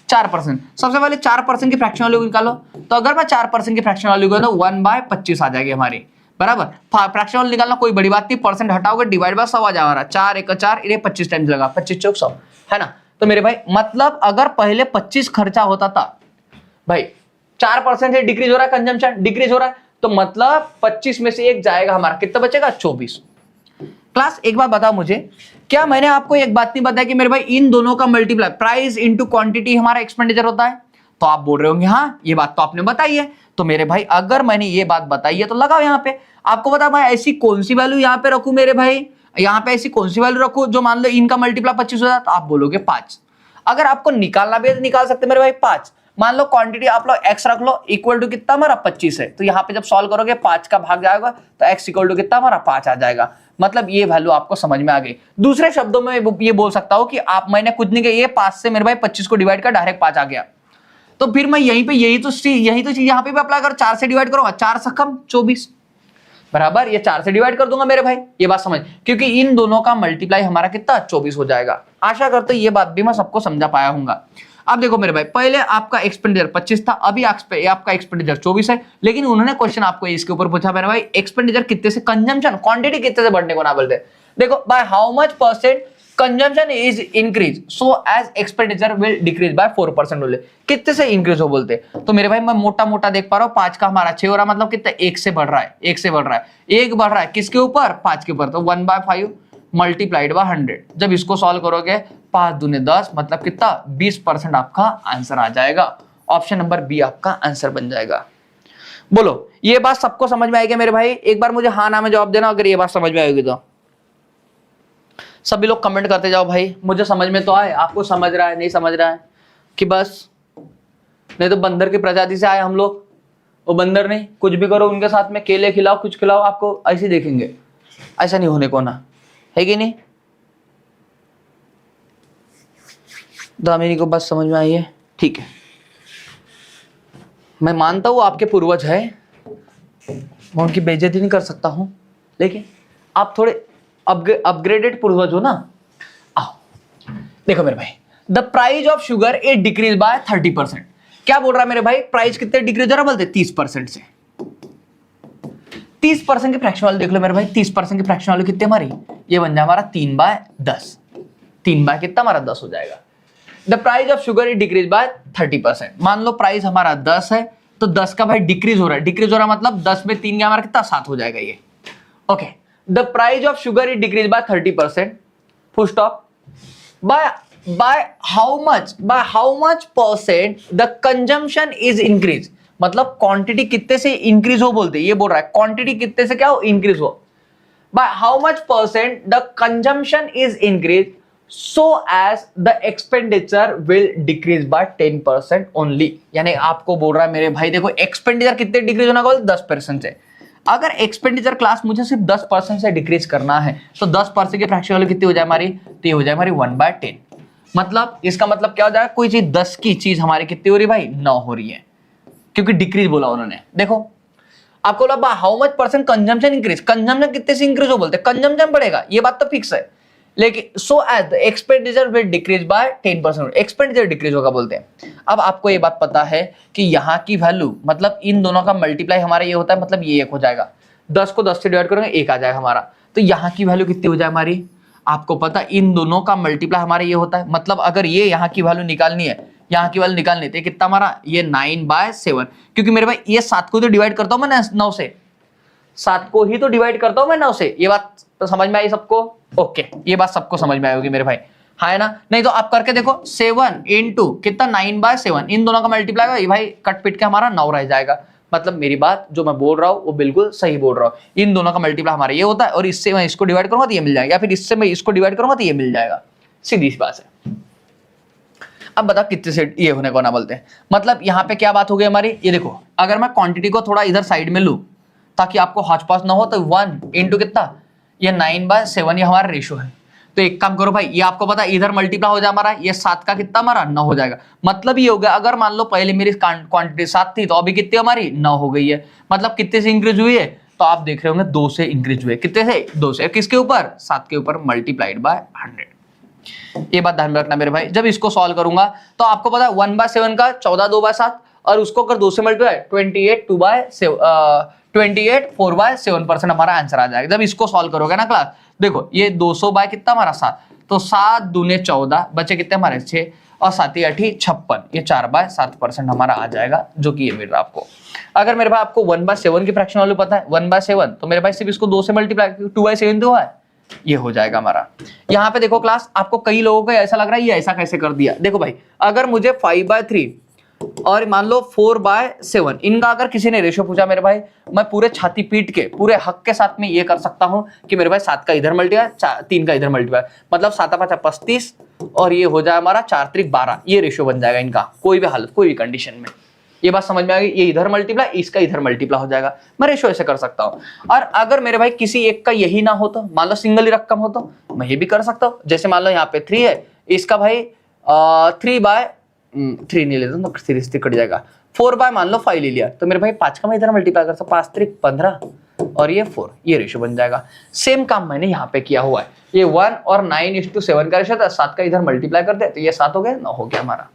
A: 4%, सबसे पहले 4% की फ्रैक्शन वैल्यू निकालो। तो अगर मैं 4% की फ्रैक्शन वैल्यू करूं तो 1/25 आ जाएगी हमारी बराबर। फ्रैक्शन वैल्यू निकालना कोई बड़ी बात नहीं, परसेंट हटाओगे डिवाइड बाय 100 आ जाएगा हमारा। 4 1 4, ये 25 टाइम्स लगा, 25 चौक 100 है ना। तो मेरे भाई मतलब अगर पहले 25 खर्चा होता था भाई, 4% से डिक्रीज हो रहा है, कंजम्पशन डिक्रीज हो रहा है, तो मतलब 25 में से 1 जाएगा हमारा, कितना बचेगा? 24। क्लास एक बात बताओ मुझे, क्या मैंने आपको एक बात नहीं बताया कि मेरे भाई इन दोनों का मल्टीप्लाई प्राइस इनटू क्वांटिटी हमारा एक्सपेंडिचर होता है? तो आप बोल रहे होंगे हाँ ये बात तो आपने बताई है। तो मेरे भाई अगर मैंने ये बात बताई है तो लगाओ यहाँ पे। आपको बता मैं ऐसी कौन सी वैल्यू यहाँ पे रखूं मेरे भाई, यहाँ पे ऐसी कौन सी वैल्यू रखूं जो मान लो इनका मल्टीप्लाई 25 हो जाए? तो आप बोलोगे 5। अगर आपको निकालना भी है तो निकाल सकते मेरे भाई 5। मान लो क्वांटिटी आप लोग x रख लो, इक्वल टू कितना हमारा 25 है, तो यहाँ पे जब सॉल्व करोगे 5 का भाग जाएगा तो x इक्वल टू कितना हमारा 5 आ जाएगा। मतलब ये वैल्यू आपको समझ में आ गई। दूसरे शब्दों में ये बोल सकता हूं कि आप मैंने कुछ नहीं किया, ये 5 से मेरे भाई 25 को डिवाइड कर डायरेक्ट 5 आ गया। तो फिर मैं यहीं पे यही तो चीज यहाँ पे भी अप्लाई कर, 4 से डिवाइड करूंगा, 4 से कम 24 बराबर, ये 4 से डिवाइड कर दूंगा मेरे भाई। ये बात समझ, क्योंकि इन दोनों का मल्टीप्लाई हमारा कितना 24 हो जाएगा। आशा करते ये बात भी मैं सबको समझा पाया हूंगा। अब देखो मेरे भाई, पहले आपका एक्सपेंडिचर 25 था, अभी आपका एक्सपेंडिचर 24 है, लेकिन उन्होंने क्वेश्चन आपको इसके ऊपर पूछा मेरे भाई एक्सपेंडिचर कितने से, कंजम्पशन क्वांटिटी कितने से बढ़ने को ना बोलते। देखो by how much percent consumption is increase so as expenditure will decrease by 4% बोले, कितने से इंक्रीज हो बोलते। तो मेरे भाई मैं मोटा देख पा रहा हूँ, 5 का हमारा 6 हो रहा है, मतलब कितना 1 से बढ़ रहा है, 1 से बढ़ रहा है, 1 बढ़ रहा है किसके ऊपर? 5 के ऊपर। तो 1/5 मल्टीप्लाइड बाय 100, जब इसको सॉल्व करोगे 5 दूने 10, मतलब कितना 20% आपका आंसर आ जाएगा। ऑप्शन नंबर बी आपका आंसर बन जाएगा। बोलो ये बात सबको समझ में आएगी मेरे भाई? एक बार मुझे हाँ ना में जवाब देना अगर ये बात समझ में आएगी तो। सभी लोग कमेंट करते जाओ भाई, मुझे समझ में तो आए, आपको समझ रहा है नहीं समझ रहा है कि बस, नहीं तो बंदर की प्रजाति से आए हम लोग, वो बंदर नहीं, कुछ भी करो उनके साथ में, केले खिलाओ कुछ खिलाओ, आपको ऐसे देखेंगे, ऐसा नहीं होने को ना, है कि नहीं? दामिनी को बात समझ में आई है? ठीक है, मैं मानता हूं आपके पूर्वज है, मैं उनकी बेइज्जती नहीं कर सकता हूं, लेकिन आप थोड़े अपग्रेडेड पूर्वज हो ना। आओ देखो मेरे भाई, the price of sugar is decrease by 30%। क्या बोल रहा है मेरे भाई, प्राइस कितने डिक्रीज हो रहा है, बोलते 30% से। 30% की फ्रैक्शन वैल्यू देख लो मेरे भाई, 30% की फ्रैक्शन वैल्यू कितनी हमारी, ये बन जाए हमारा 3/10। 3 कितना हमारा 10 हो जाएगा। The price of sugar is decrease by 30%। मान लो प्राइस हमारा 10 है, तो 10 का भाई डिक्रीज हो रहा है। डिक्रीज हो रहा है मतलब 10 में 3 गया हमारा कितना, 7 हो जाएगा ये। Okay, the price of sugar is decrease by 30%, full stop. Bye how much percent the consumption is increase, मतलब क्वांटिटी कितने से इंक्रीज हो बोलते, ये बोल रहा है क्वांटिटी कितने से क्या हो, इंक्रीज हो। Bye how much percent the consumption is increase so as the expenditure will decrease by 10% only। यानी आपको बोल रहा है मेरे भाई देखो, एक्सपेंडिचर कितने डिक्रीज होना बोल, 10% से। अगर एक्सपेंडिचर क्लास मुझे सिर्फ 10% से डिक्रीज करना है, तो 10% की फ्रैक्शन वैल्यू कितनी हो जाए हमारी, तो ये हो जाए हमारी 1/10। मतलब इसका मतलब क्या हो जाएगा, कोई चीज 10 की चीज हमारी कितनी हो रही भाई, 9 हो रही है, क्योंकि डिक्रीज बोला उन्होंने। देखो आपको बोला how much percent consumption increase, consumption कितने से इंक्रीज हो बोलते, कंजम्पशन बढ़ेगा, ये बात तो फिक्स है। लेकिन so as the expenditure will decrease by 10%, expenditure decrease होगा बोलते हैं। अब आपको ये बात पता है कि यहाँ की वैल्यू मतलब इन दोनों का मल्टीप्लाई हमारा ये होता है, मतलब ये 1 हो जाएगा। 10 को 10 से डिवाइड करेंगे 1 आ जाएगा हमारा। तो यहाँ की वैल्यू कितनी हो जाए हमारी, आपको पता इन दोनों का मल्टीप्लाई हमारा ये होता है। मतलब अगर ये यहाँ की वैल्यू निकालनी है, यहाँ की वैल्यू निकालनी है, कितना हमारा ये 9/7, क्योंकि मेरे भाई ये 7 को तो डिवाइड करता हूँ मैं 9 से, 7 को ही तो डिवाइड करता हूँ मैं 9 से। ये बात तो समझ में आई सबको, ओके ये बात सबको समझ में आई होगी मेरे भाई, हाँ है ना। नहीं तो आप करके देखो, 7 इंटू कितना 9/7, इन दोनों का मल्टीप्लाई भाई कट पिट के हमारा 9 रह जाएगा। मतलब मेरी बात जो मैं बोल रहा हूँ वो बिल्कुल सही बोल रहा हूँ। इन दोनों का मल्टीप्लाई हमारा ये होता है, और इससे मैं इसको डिवाइड करूंगा तो ये मिल जाएगा, या फिर इससे मैं इसको डिवाइड करूंगा तो ये मिल जाएगा, सीधी सी बात है। अब बताओ कितने से ये होने को ना बोलते हैं। मतलब यहाँ पे क्या बात हो गई हमारी, ये देखो अगर मैं क्वांटिटी को थोड़ा इधर साइड में लूं ताकि आपको हॉचपॉच ना हो, तो 1 इंटू कितना, ये 9/7 ये हमारा रेशो है। तो एक काम करो भाई, ये आपको पता है इधर मल्टीप्लाई हो जाए हमारा, ये 7 का कितना हमारा 9 हो जाएगा। मतलब ये हो गया, अगर मान लो पहले मेरी क्वांटिटी 7 थी, तो अभी कितनी हमारी 9 हो गई है। मतलब कितने से इंक्रीज हुई है, तो आप देख रहे होंगे 2 से इंक्रीज हुए। कितने से, 2 से। किसके ऊपर, 7 के ऊपर, मल्टीप्लाइड बाय 100। ये बात ध्यान में रखना मेरे भाई। जब इसको सॉल्व करूंगा तो आपको पता है 1/7 का 14 2/7, और उसको अगर 2 से मल्टीप्लाई 28 4/7% हमारा आंसर आ जाएगा। जब इसको सॉल्व करोगे ना क्लास, देखो ये 200 बाय कितना हमारा 7, तो 7 दूने 14, बचे कितने हमारे 6, और 7 8 56, ये 4/7% हमारा आ जाएगा, जो कि ये मिल रहा है आपको। अगर मेरे भाई आपको 1/7 की फ्रैक्शन वैल्यू पता है 1/7, तो मेरे भाई सिर्फ इसको 2 से मल्टीप्लाई 2/7 तो है, ये हो जाएगा हमारा। यहाँ पे देखो क्लास, आपको कई लोगों को ऐसा लग रहा है ये ऐसा कैसे कर दिया। देखो भाई, अगर मुझे 5/3 और मान लो 4/7, इनका अगर किसी ने रेशो पूछा मेरे भाई, मैं पूरे छाती पीट के पूरे हक के साथ में ये कर सकता हूं कि मेरे भाई 7 का इधर मल्टीप्लाई 3 का इधर मल्टीप्लाई, मतलब 7 5 35, और ये हो जाए हमारा 4 3 12, ये रेशो बन जाएगा इनका, कोई भी हालत कोई भी कंडीशन में। ये बात समझ में आ गई, ये इधर मल्टीप्लाई इसका इधर मल्टीप्लाई हो जाएगा, मैं रेशो ऐसे कर सकता हूँ। और अगर मेरे भाई किसी एक का यही ना हो, तो मान लो सिंगल ही रकम हो, तो मैं ये भी कर सकता हूँ। जैसे मान लो यहाँ पे 3 है, इसका भाई 3/3 नहीं लेता तो 3 से कट जाएगा, 4 मान लो 5 ले लिया, तो मेरे भाई 5 का मैं इधर मल्टीप्लाई कर सकता हूँ, 5 3 15, और ये 4, ये रेशो बन जाएगा। सेम काम मैंने यहाँ पे किया हुआ है, ये 1 और 9:7 का रेशो था, 7 का इधर मल्टीप्लाई कर दे तो ये 7 हो गया, 9 हो गया हमारा।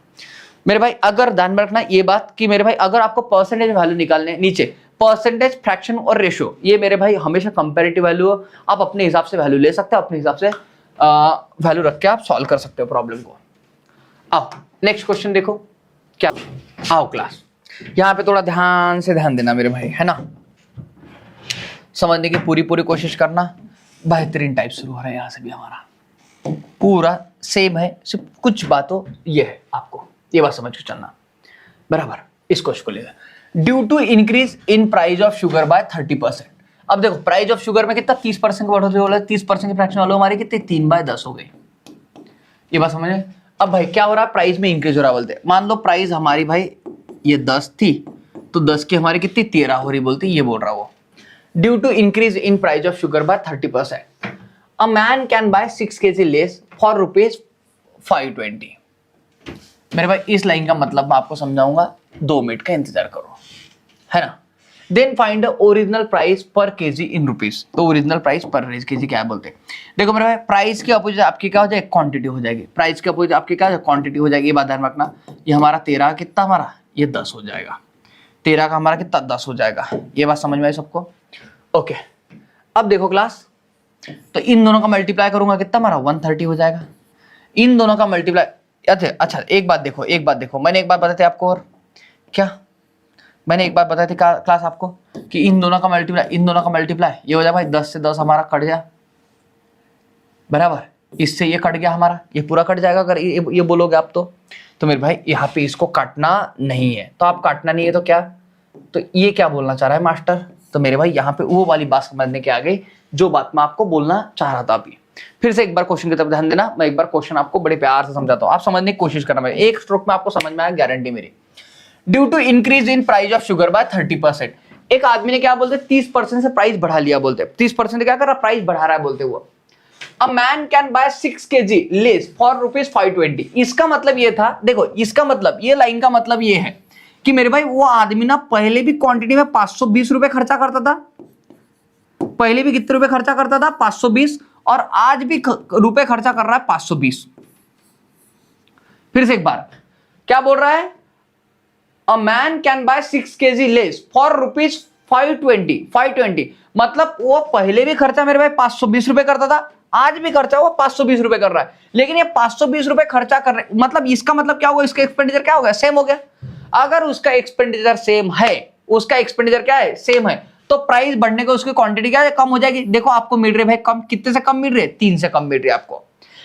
A: मेरे भाई अगर ध्यान में रखना ये बात कि मेरे भाई अगर आपको परसेंटेज वैल्यू निकालने, नीचे परसेंटेज, फ्रैक्शन और रेशो, ये मेरे भाई हमेशा कंपैरेटिव वैल्यू हो, आप अपने हिसाब से वैल्यू ले सकते हो, अपने हिसाब से वैल्यू रख के आप सॉल्व कर सकते हो प्रॉब्लम को। आओ नेक्स्ट क्वेश्चन देखो क्या, आओ क्लास यहाँ पे थोड़ा ध्यान से ध्यान देना मेरे भाई, है ना, समझने की पूरी कोशिश करना। बेहतरीन टाइप शुरू हो रहा है यहाँ से भी हमारा, पूरा सेम है, सिर्फ कुछ बातों ये है, आपको ये बात समझ के चलना बराबर। इस क्वेश्चन को लेगा, due to increase in price of sugar by 30%। अब देखो प्राइस ऑफ शुगर में कितना 30% बढ़ोतरी हो रहा है, 30% की फ्रैक्शन वालों हमारी कितनी 3/10 हो गई, ये बात समझे। अब भाई क्या हो रहा है, प्राइस में इंक्रीज हो रहा है बोलते, मान लो प्राइस हमारी भाई ये 10 थी, तो 10 की हमारी कितनी 13 हो रही बोलती, ये बोल रहा वो। Due to increase in price of sugar by 30%, a man can buy 6 kg less for ₹520। मेरे भाई इस लाइन का मतलब मैं आपको समझाऊंगा, 2 मिनट का इंतजार करो, है ना। Then find original price per KG in rupees. तो ओरिजिनल प्राइस पर केजी क्या बोलते हैं, देखो मेरे भाई प्राइस की अपोजिट आपकी क्या हो जाएगी, क्वांटिटी हो जाएगी। प्राइस की अपोजिट आपकी क्या क्वांटिटी हो जाएगी, ये बात ध्यान रखना। ये हमारा 13 कितना, हमारा ये 10 हो जाएगा। 13 का हमारा कितना 10 हो जाएगा। ये बात समझ में आई सबको? ओके, अब देखो क्लास, तो इन दोनों का मल्टीप्लाई करूंगा कितना, हमारा 130 हो जाएगा। इन दोनों का मल्टीप्लाई, अच्छा एक बात देखो, मैंने एक बात बताई थी आपको, और क्या मैंने एक बात बताई थी क्लास आपको कि इन दोनों का मल्टीप्लाई ये हो जाए भाई 10 से 10 हमारा कट जाए, बराबर। इससे ये कट गया हमारा, ये पूरा कट जाएगा अगर ये बोलोगे आप तो मेरे भाई यहाँ पे इसको काटना नहीं है। तो आप काटना नहीं है तो क्या, तो ये क्या बोलना चाह रहा है मास्टर, तो मेरे भाई यहाँ पे वो वाली बात समझने के आ गई जो बात मैं आपको बोलना चाह रहा था अभी। फिर से एक बार क्वेश्चन की तरफ ध्यान देना, मैं एक बार क्वेश्चन आपको बड़े प्यार से समझाता हूँ, आप समझने की कोशिश करना। एक स्ट्रोक में आपको समझ में आया, गारंटी मेरी। Due to increase in price of sugar by 30%, एक आदमी ने क्या बोलते 30% से प्राइस बढ़ा लिया, बोलते 30% क्या कर रहा, प्राइस बढ़ा रहा है बोलते हुआ। अ man can buy 6 kg less for ₹520। इसका मतलब ये था, देखो इसका मतलब, ये लाइन का मतलब ये है कि मेरे भाई वो आदमी ना पहले भी क्वांटिटी में 520 रुपए खर्चा करता था, पहले भी कितने रुपए खर्चा करता था 520, और आज भी रुपए खर्चा कर रहा है 520। फिर से एक बार क्या बोल रहा है, अ man can buy 6 kg less for ₹520, मतलब वो पहले भी खर्चा मेरे भाई 520 रुपए करता था, आज भी खर्चा वो 520 रुपए कर रहा है। लेकिन ये 520 रुपए खर्चा कर रहे, मतलब इसका मतलब क्या हुआ, इसका एक्सपेंडिचर क्या हो गया, सेम हो गया। अगर उसका एक्सपेंडिचर सेम है, उसका एक्सपेंडिचर क्या है, सेम है, तो प्राइस बढ़ने को उसकी क्वांटिटी क्या है, कम हो जाएगी। देखो आपको मिल रही है भाई कम, कितने से कम मिल रही है, 3 से कम मिल रही है आपको,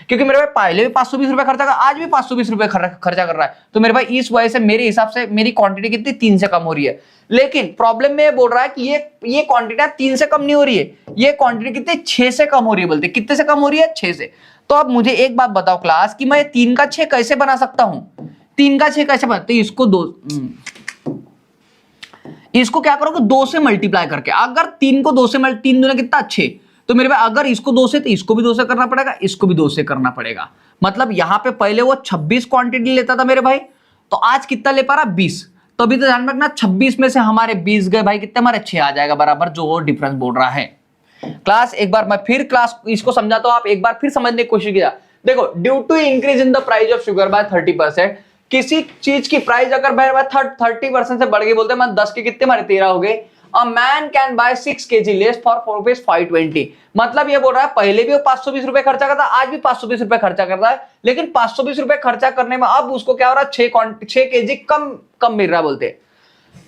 A: क्योंकि मेरे भाई पहले भी 520 रुपए खर्चा कर, आज भी 520 रुपए खर्चा कर रहा है। तो मेरे भाई इस वजह से मेरे हिसाब से मेरी क्वांटिटी कितनी, 3 से कम हो रही है। लेकिन प्रॉब्लम में ये बोल रहा है कि ये क्वांटिटी 3 से कम नहीं हो रही है, ये क्वांटिटी कितनी 6 से कम हो रही है, बोलते कितने से कम हो रही है, 6 से। तो अब मुझे एक बात बताओ क्लास कि मैं 3 का 6 कैसे बना सकता हूं, 3 का 6 कैसे बनाते, इसको क्या करोगे 2 से मल्टीप्लाई करके। अगर 3 को 2 से 3 दूना कितना 6, तो मेरे भाई अगर इसको 2 से, तो इसको भी 2 से करना पड़ेगा, इसको भी 2 से करना पड़ेगा। मतलब यहां पे पहले वो 26 क्वांटिटी लेता था मेरे भाई, तो आज कितना ले पा रहा 20। तो अभी तो ध्यान रखना 26 में से हमारे 20 गए भाई, कितने हमारे 6 आ जाएगा बराबर, जो डिफरेंस बोल रहा है। क्लास एक बार मैं फिर क्लास इसको समझाता हूं, आप एक बार फिर समझने की कोशिश किया। देखो due to increase in the price of sugar by 30%, किसी चीज की प्राइस अगर 30% से बढ़ गई, बोलते मैं 10 के कितने हमारे 13 हो गए। अ man can buy 6 kg less for ₹520, मतलब ये बोल रहा है पहले भी वो 520 रुपए खर्चा करता, आज भी 520 रुपए खर्चा कर रहा है, लेकिन 520 रुपए खर्चा करने में अब उसको क्या हो रहा है, 6 kg कम मिल रहा है। बोलते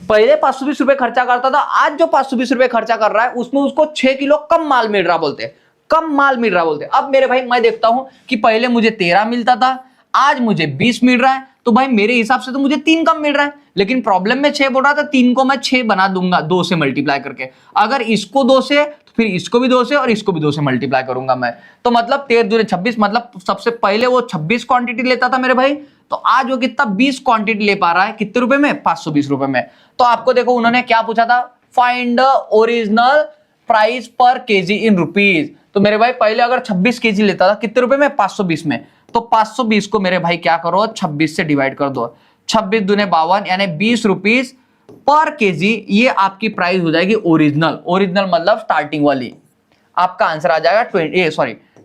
A: पहले 520 रुपए खर्चा करता था, आज जो 520 रुपए खर्चा कर रहा है उसमें उसको 6 किलो कम माल मिल रहा, बोलते कम माल मिल रहा। बोलते अब मेरे भाई मैं देखता हूं कि पहले मुझे 13 मिलता था, आज मुझे 20 मिल रहा है, तो भाई मेरे हिसाब से तो मुझे 3 कम मिल रहा है। लेकिन प्रॉब्लम में 6 बोल रहा था, 3 को मैं 6 बना दूंगा 2 से मल्टीप्लाई करके। अगर इसको 2 से, तो फिर इसको भी 2 से और इसको भी 2 से मल्टीप्लाई करूंगा मैं। तो मतलब 13 दूनी 26, मतलब सबसे पहले वो 26 क्वांटिटी लेता था मेरे भाई, तो आज वो कितना 20 क्वांटिटी ले पा रहा है, कितने रुपए में, 520 रुपए में। तो आपको देखो उन्होंने क्या पूछा था, find original price per KG in rupees. तो मेरे भाई पहले अगर 26 केजी लेता था, कितने रुपए में, 520 में, तो 520 को मेरे भाई क्या करो 26 से डिवाइड कर दो, 26 दूने 52, यानी 20 रुपीज पर केजी, ये आपकी प्राइस हो जाएगी ओरिजिनल। ओरिजिनल मतलब स्टार्टिंग वाली। आपका आंसर आ जाएगा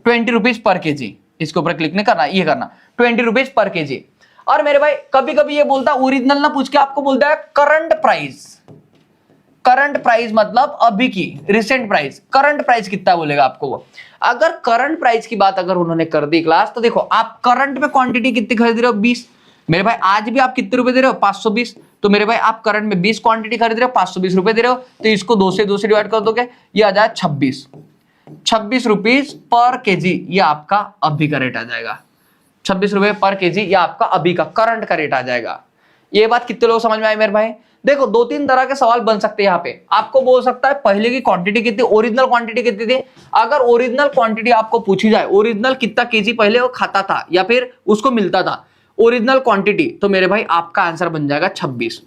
A: 20 रुपीज पर केजी। इसके ऊपर क्लिक नहीं करना, ये करना 20 रुपीज पर केजी। और मेरे भाई कभी कभी ये बोलता है ओरिजिनल ना पूछ के आपको बोलता है करंट प्राइस। करंट प्राइस मतलब अभी की रिसेंट प्राइस, करंट प्राइस कितना बोलेगा आपको वो। अगर करंट प्राइस की बात अगर उन्होंने कर दी क्लास, तो देखो आप करंट में क्वांटिटी कितनी खरीद रहे हो, 20। मेरे भाई आज भी आप कितने रुपए दे रहे हो, 520। तो मेरे भाई आप करंट में 20 क्वांटिटी खरीद रहे हो, 520 रुपए दे रहे हो, तो इसको 2 से डिवाइड कर दोगे, ये आ जाए 26 रुपीज पर केजी। ये आपका अभी का रेट आ जाएगा, 26 रुपए पर केजी, ये आपका अभी का करंट का रेट आ जाएगा। ये बात कितने लोग समझ में आए मेरे भाई। देखो 2-3 तरह के सवाल बन सकते हैं यहाँ पे। आपको बोल सकता है पहले की क्वांटिटी कितनी, ओरिजिनल क्वांटिटी कितनी थी। अगर ओरिजिनल क्वांटिटी आपको पूछी जाए, ओरिजिनल कितना केजी पहले वो खाता था या फिर उसको मिलता था, ओरिजिनल क्वांटिटी, तो मेरे भाई आपका आंसर बन जाएगा 26।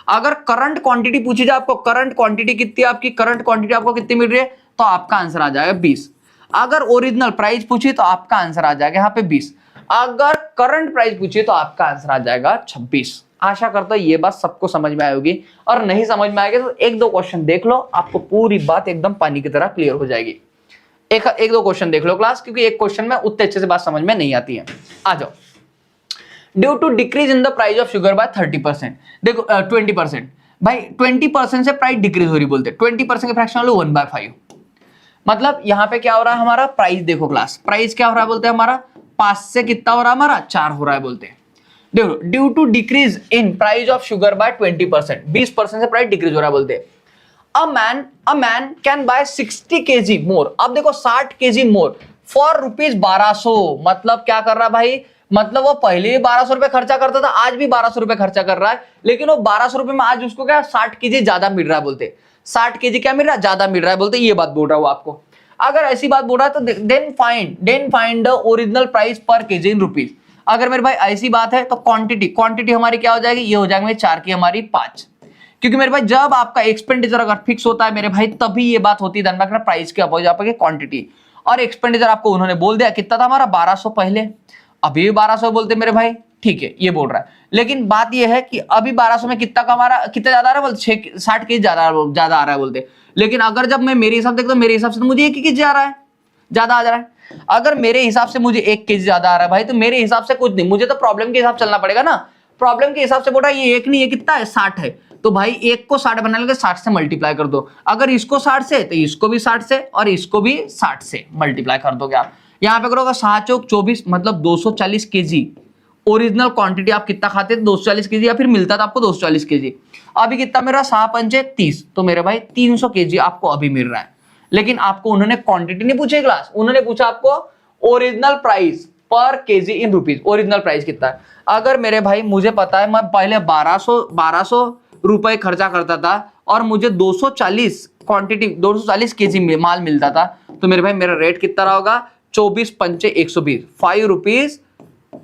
A: अगर करंट क्वांटिटी पूछी जाए आपको, करंट क्वांटिटी कितनी आपकी, करंट क्वांटिटी आपको कितनी मिल रही है, तो आपका आंसर आ जाएगा 20। अगर ओरिजिनल प्राइस पूछी तो आपका आंसर आ जाएगा यहाँ पे 20। अगर करंट प्राइस पूछिए तो आपका आंसर आ जाएगा 26। आशा करता हूं ये बात सबको समझ में आई होगी, और नहीं समझ में आएगी तो एक दो क्वेश्चन देख लो, आपको पूरी बात एकदम पानी की तरह क्लियर हो जाएगी। एक दो क्वेश्चन देख लो क्लास, क्योंकि एक क्वेश्चन में उतने अच्छे से बात समझ में नहीं आती है। आ जाओ। Due to decrease in the price of sugar by 30%, देखो 20%, भाई 20% से प्राइस डिक्रीज हो रही बोलते, 20% के फ्रैक्शन वाले 1/5, मतलब यहाँ पे क्या हो रहा है हमारा प्राइस, देखो क्लास प्राइस क्या हो रहा है बोलते हैं हमारा 5 से कितना हो रहा है हमारा 4 हो रहा है बोलते हैं। देखो due to decrease in price of sugar by 20%, 20% से प्राइस डिक्रीज हो रहा है बोलते हैं। अ मैन कैन बाय 60 kg मोर, अब देखो 60 kg मोर फॉर ₹1200, मतलब क्या कर रहा है भाई, मतलब वो पहले भी 1200 रुपए खर्चा करता था, आज भी 1200 रुपए खर्चा कर रहा है, लेकिन वो 1200 रुपए में आज उसको क्या 60 kg ज्यादा मिल रहा है बोलते, 60 kg क्या मिल रहा है ज्यादा मिल रहा है बोलते, ये बात बोल रहा हूं आपको। अगर ऐसी बात बोल रहा है तो then find the original price per KG in rupees. अगर मेरे भाई ऐसी बात है तो क्वांटिटी हमारी क्या हो जाएगी, ये हो जाएगी 4 की हमारी 5, क्योंकि मेरे भाई जब आपका एक्सपेंडिचर अगर फिक्स होता है मेरे भाई तभी ये बात होती है, ध्यान रखना प्राइस के अपोजिट आपकी क्वांटिटी, और एक्सपेंडिचर आपको उन्होंने बोल दिया कितना था हमारा 1200 पहले, अभी भी 1200 बोलते मेरे भाई, ठीक है ये बोल रहा है, लेकिन बात ये है कि अभी 1200 में कितना का हमारा कितना ज्यादा आ रहा है बोलते 60 kg ज्यादा आ रहा है बोलते, लेकिन अगर जब मैं मेरे हिसाब से देखता हूं मेरे हिसाब से तो मुझे 1 kg आ रहा है, ज्यादा आ जा रहा है। अगर मेरे हिसाब से मुझे 1 kg ज्यादा आ रहा है भाई, तो मेरे हिसाब से कुछ नहीं, मुझे तो प्रॉब्लम के हिसाब चलना पड़ेगा ना, प्रॉब्लम के हिसाब से बोल रहा है ये 1 नहीं, ये कितना है 60 है, तो भाई 1 को 60 बनाने के 60 से मल्टीप्लाई कर दो, अगर इसको 60 से तो इसको भी 60 से और इसको भी 60 से मल्टीप्लाई कर दोगे आप, यहाँ पे करोगे 7 चौक 24, मतलब 240 kg ओरिजिनल क्वांटिटी आप कितना खाते थे 240 kg, या फिर मिलता था आपको 240 kg, अभी कितना मेरा 7×5 30, तो मेरे भाई 300 kg आपको अभी मिल रहा है, लेकिन आपको उन्होंने क्वांटिटी नहीं पूछे क्लास, उन्होंने पूछा आपको original price per KG in rupees, original price कितना है। अगर मेरे भाई मुझे पता है मैं पहले 1200 रुपए खर्चा करता था और मुझे 240 क्वांटिटी 240 kg माल मिलता था, तो मेरे भाई मेरा रेट कितना रहा होगा 24×5 120, 5 रुपीज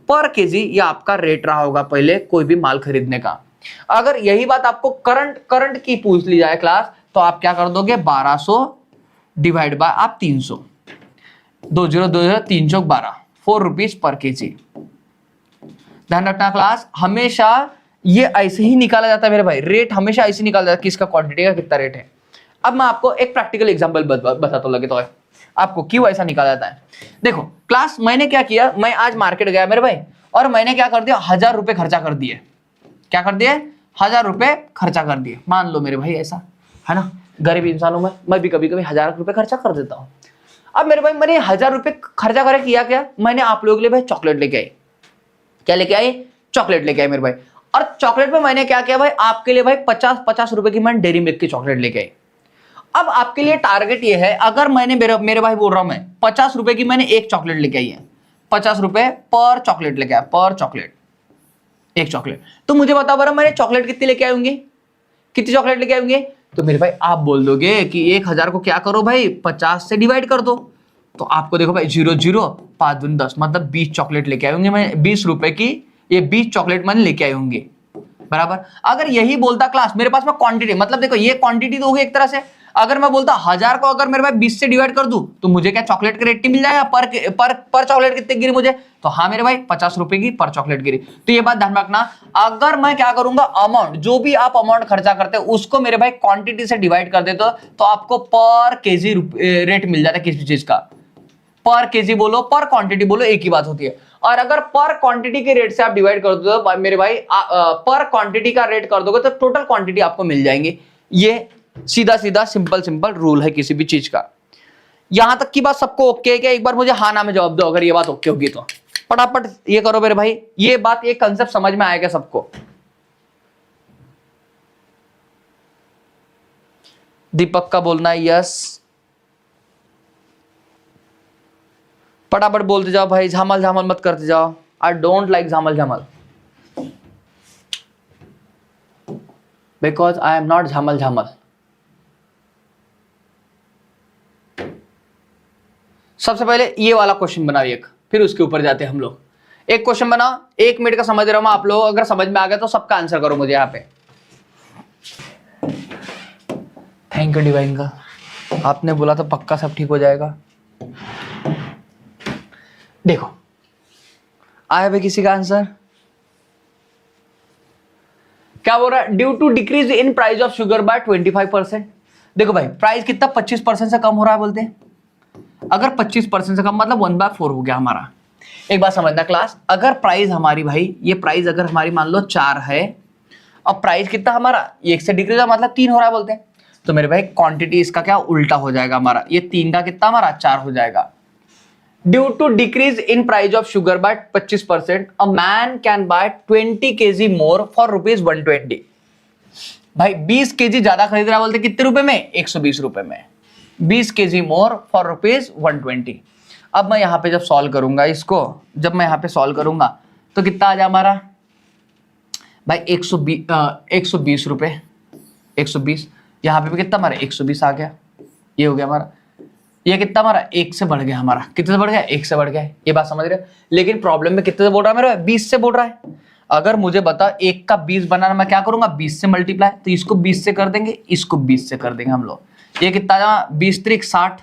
A: पर केजी, ये आपका रेट रहा होगा पहले कोई भी माल खरीदने का। अगर यही बात आपको करंट की पूछ ली जाए क्लास, तो आप क्या कर दोगे 1200 डिवाइड बाय आप 300, 20 3 चौक 12, 4 रुपीज पर केजी। ध्यान रखना क्लास, हमेशा ये ऐसे ही निकाला जाता है मेरे भाई, रेट हमेशा ऐसे निकाला जाता है किसका क्वांटिटी का कितना रेट है। अब मैं आपको एक प्रैक्टिकल एग्जांपल बताता हूं, लगे तो है आपको क्यों ऐसा निकाला जाता है। देखो क्लास मैंने क्या किया, मैं आज मार्केट गया मेरे भाई और मैंने क्या कर दिया 1000 रुपए खर्चा कर दिए, क्या कर दिए 1000 रुपए खर्चा कर दिए, मान लो मेरे भाई ऐसा है ना, गरीब इंसान हूं मैं भी कभी कभी 1000 रुपए खर्चा कर देता हूं। अब मेरे भाई मैंने 1000 रुपए खर्चा करे किया क्या, मैंने आप लोगों के लिए भाई चॉकलेट लेके आई, क्या लेके आई चॉकलेट लेके आई मेरे भाई, और चॉकलेट में मैंने क्या किया भाई आपके लिए भाई 50 रुपए की मैंने डेयरी मिल्क की चॉकलेट लेके आई। अब आपके लिए टारगेट ये है, अगर मैंने मेरे भाई बोल रहा हूं मैं 50 रुपए की मैंने एक चॉकलेट लेके आई है, 50 रुपए पर चॉकलेट लेके आया, पर चॉकलेट एक चॉकलेट, तो मुझे बताओ बरा मैंने चॉकलेट कितनी लेके आऊंगी, कितनी चॉकलेट लेके आऊंगी, तो मेरे भाई आप बोल दोगे कि 1000 को क्या करो भाई 50 से डिवाइड कर दो, तो आपको देखो भाई 0 0 5 दूनी 10, मतलब 20 चॉकलेट लेके आऊंगी मैं, 20 रुपए की ये 20 चॉकलेट मैंने लेके आई होंगी बराबर। अगर यही बोलता क्लास मेरे पास में क्वांटिटी, मतलब देखो ये क्वांटिटी तो होगी एक तरह से, अगर मैं बोलता 1000 को अगर मेरे भाई 20 से डिवाइड कर दूं तो मुझे क्या चॉकलेट का रेट मिल जाएगा, पर चॉकलेट कितने गिरी मुझे, तो हाँ मेरे भाई 50 रुपए की पर चॉकलेट गिरी। तो ये बात ध्यान रखना, अगर मैं क्या करूंगा अमाउंट जो भी आप अमाउंट खर्चा करते हो उसको मेरे भाई क्वांटिटी से डिवाइड कर देते हो, तो आपको पर केजी रेट मिल जाता है किसी चीज का, पर केजी बोलो पर क्वांटिटी बोलो एक ही बात होती है। और अगर पर क्वांटिटी के रेट से आप डिवाइड कर दो तो मेरे भाई पर क्वांटिटी का रेट कर दोगे तो टोटल क्वांटिटी आपको मिल जाएंगे। ये सीधा सीधा सिंपल रूल है किसी भी चीज का। यहां तक की बात सबको ओके है क्या, एक बार मुझे हाँ ना में जवाब दो अगर ये बात ओके होगी तो, फटाफट ये करो मेरे भाई, ये बात ये कंसेप्ट समझ में आएगा सबको। दीपक का बोलना है यस, फटाफट बोलते जाओ भाई, झामल झामल मत करते जाओ, आई डोंट लाइक झामल झामल, बिकॉज आई एम नॉट झामल झामल। सबसे पहले ये वाला क्वेश्चन बनाओ एक, फिर उसके ऊपर जाते हैं हम लोग। एक क्वेश्चन बनाओ, 1 मिनट का समझ रहा हूं मैं, आप लोग अगर समझ में आ गया तो सबका आंसर करो मुझे यहाँ पे। थैंक यू डिवाइन का, आपने बोला तो पक्का सब ठीक हो जाएगा। देखो आया भाई किसी का आंसर, क्या बोल रहा है, due to decrease in price of sugar by 25%। देखो भाई प्राइस कितना 25% से कम हो रहा है बोलते हैं। अगर 25% से कम मतलब 1/4 हो गया हमारा। एक बात समझना क्लास, अगर प्राइस हमारी भाई ये प्राइस अगर हमारी मान लो 4 है और प्राइस कितना हमारा 1 से डिक्रीज है मतलब 3 हो रहा है बोलते हैं, तो मेरे भाई क्वांटिटी इसका क्या उल्टा हो जाएगा हमारा, ये 3 का कितना हमारा 4 हो जाएगा। Due to decrease in price of sugar by 25% a man can buy 20 kg more for ₹120। भाई 20 kg ज्यादा खरीद रहा बोलते कितने रुपए में, 120 रुपए में। 20 kg मोर फॉर ₹120। अब मैं यहाँ पे जब सॉल्व करूंगा इसको, जब मैं यहाँ पे सॉल्व करूंगा तो कितना आ जाए हमारा भाई 120 रुपए, 120 यहाँ पे भी कितना हमारा 120 आ गया, ये हो गया हमारा। ये कितना हमारा 1 से बढ़ गया हमारा, कितने से बढ़ गया 1 से बढ़ गया, ये बात समझ रहे हो। लेकिन प्रॉब्लम में कितने से बोल रहा है मेरा 20 से बोल रहा है। अगर मुझे बता 1 का 20 बनाना, मैं क्या करूंगा 20 से मल्टीप्लाई, तो इसको 20 से कर देंगे, इसको 20 से कर देंगे हम लोग। ये कितना आ 20 त्रिक 60,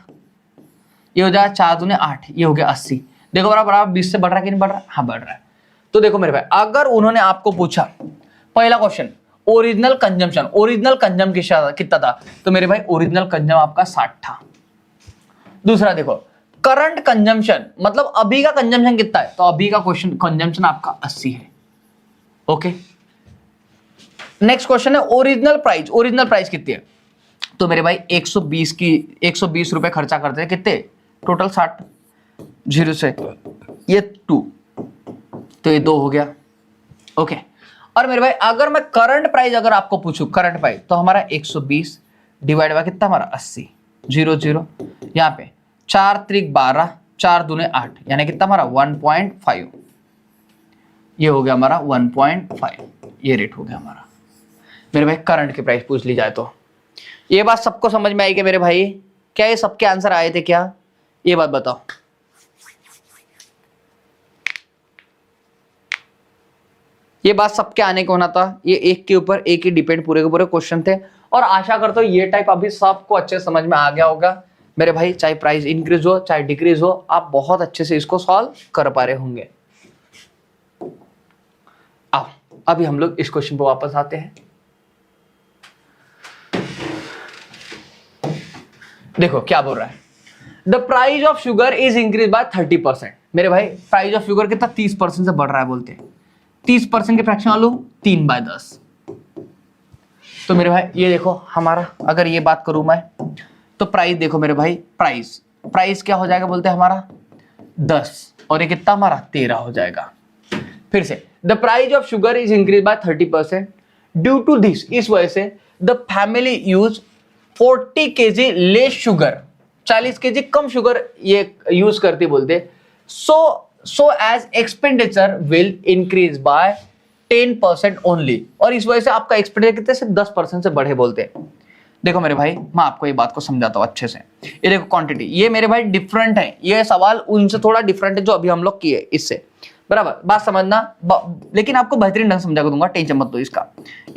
A: ये हो जाएगा 4 दूने 8, ये हो गया 80। देखो बराबर 20 से बढ़ रहा है कि नहीं बढ़ रहा है, हाँ बढ़ रहा है। तो देखो मेरे भाई अगर उन्होंने आपको पूछा पहला क्वेश्चन ओरिजिनल कंजम्पशन, ओरिजिनल कंजम कितना था, तो मेरे भाई ओरिजिनल कंजम आपका 60 था। दूसरा देखो करंट कंजम्पशन मतलब अभी का कंजम्पशन कितना है, तो अभी का क्वेश्चन कंजम्पशन आपका 80 है। ओके नेक्स्ट क्वेश्चन है ओरिजिनल प्राइस, ओरिजिनल प्राइस कितनी है, तो मेरे भाई 120 रुपए खर्चा करते हैं कितने टोटल 60, 0 से ये 2, तो ये 2 हो गया। ओके और मेरे भाई अगर मैं करंट प्राइस अगर आपको पूछूं करंट प्राइस, तो हमारा 120 डिवाइड बाय कितना हमारा 80, 0 0 यहाँ पे 4 त्रिक 12, 4 दूने 8, यानी कितना हमारा 1.5, ये हो गया हमारा 1.5, ये रेट हो गया हमारा। मेरे भाई करंट की प्राइस पूछ ली जाए तो ये बात सबको समझ में आई कि मेरे भाई, क्या ये सबके आंसर आए थे क्या, ये बात बताओ। ये बात सबके आने को होना था, ये एक के ऊपर एक ही डिपेंड पूरे के पूरे क्वेश्चन थे। और आशा करता हूं ये टाइप अभी सबको अच्छे समझ में आ गया होगा मेरे भाई, चाहे प्राइस इंक्रीज हो चाहे डिक्रीज हो, आप बहुत अच्छे से इसको सॉल्व कर पा रहे होंगे। आओ अभी हम लोग इस क्वेश्चन पर वापस आते हैं। देखो क्या बोल रहा है, the price of sugar is increase by 30%। मेरे भाई प्राइस ऑफ शुगर कितना 30% से बढ़ रहा है बोलते हैं, 30% के फ्रैक्शन वालों 3/10। तो मेरे भाई ये देखो हमारा अगर ये बात करूं मैं, तो प्राइस देखो मेरे भाई, प्राइस क्या हो जाएगा बोलते हैं हमारा 10 और ये कितना हमारा 13 हो जाएगा। फिर से the price of sugar is increase by 30% due to this, इस वजह से the family use 40 kg less sugar, 40 kg कम शुगर ये यूज करती बोलते। So as expenditure will increase by 10% only, और इस वजह से आपका एक्सपेंडिचर कितने से 10% से बढ़े बोलते। देखो मेरे भाई मैं आपको ये बात को समझाता हूँ अच्छे से। ये देखो क्वांटिटी, ये मेरे भाई डिफरेंट है, ये सवाल उनसे थोड़ा डिफरेंट है जो अभी हम लोग किए इससे, बराबर बात समझना। लेकिन आपको बेहतरीन ढंग से समझा दूंगा, टेंशन मत लो। इसका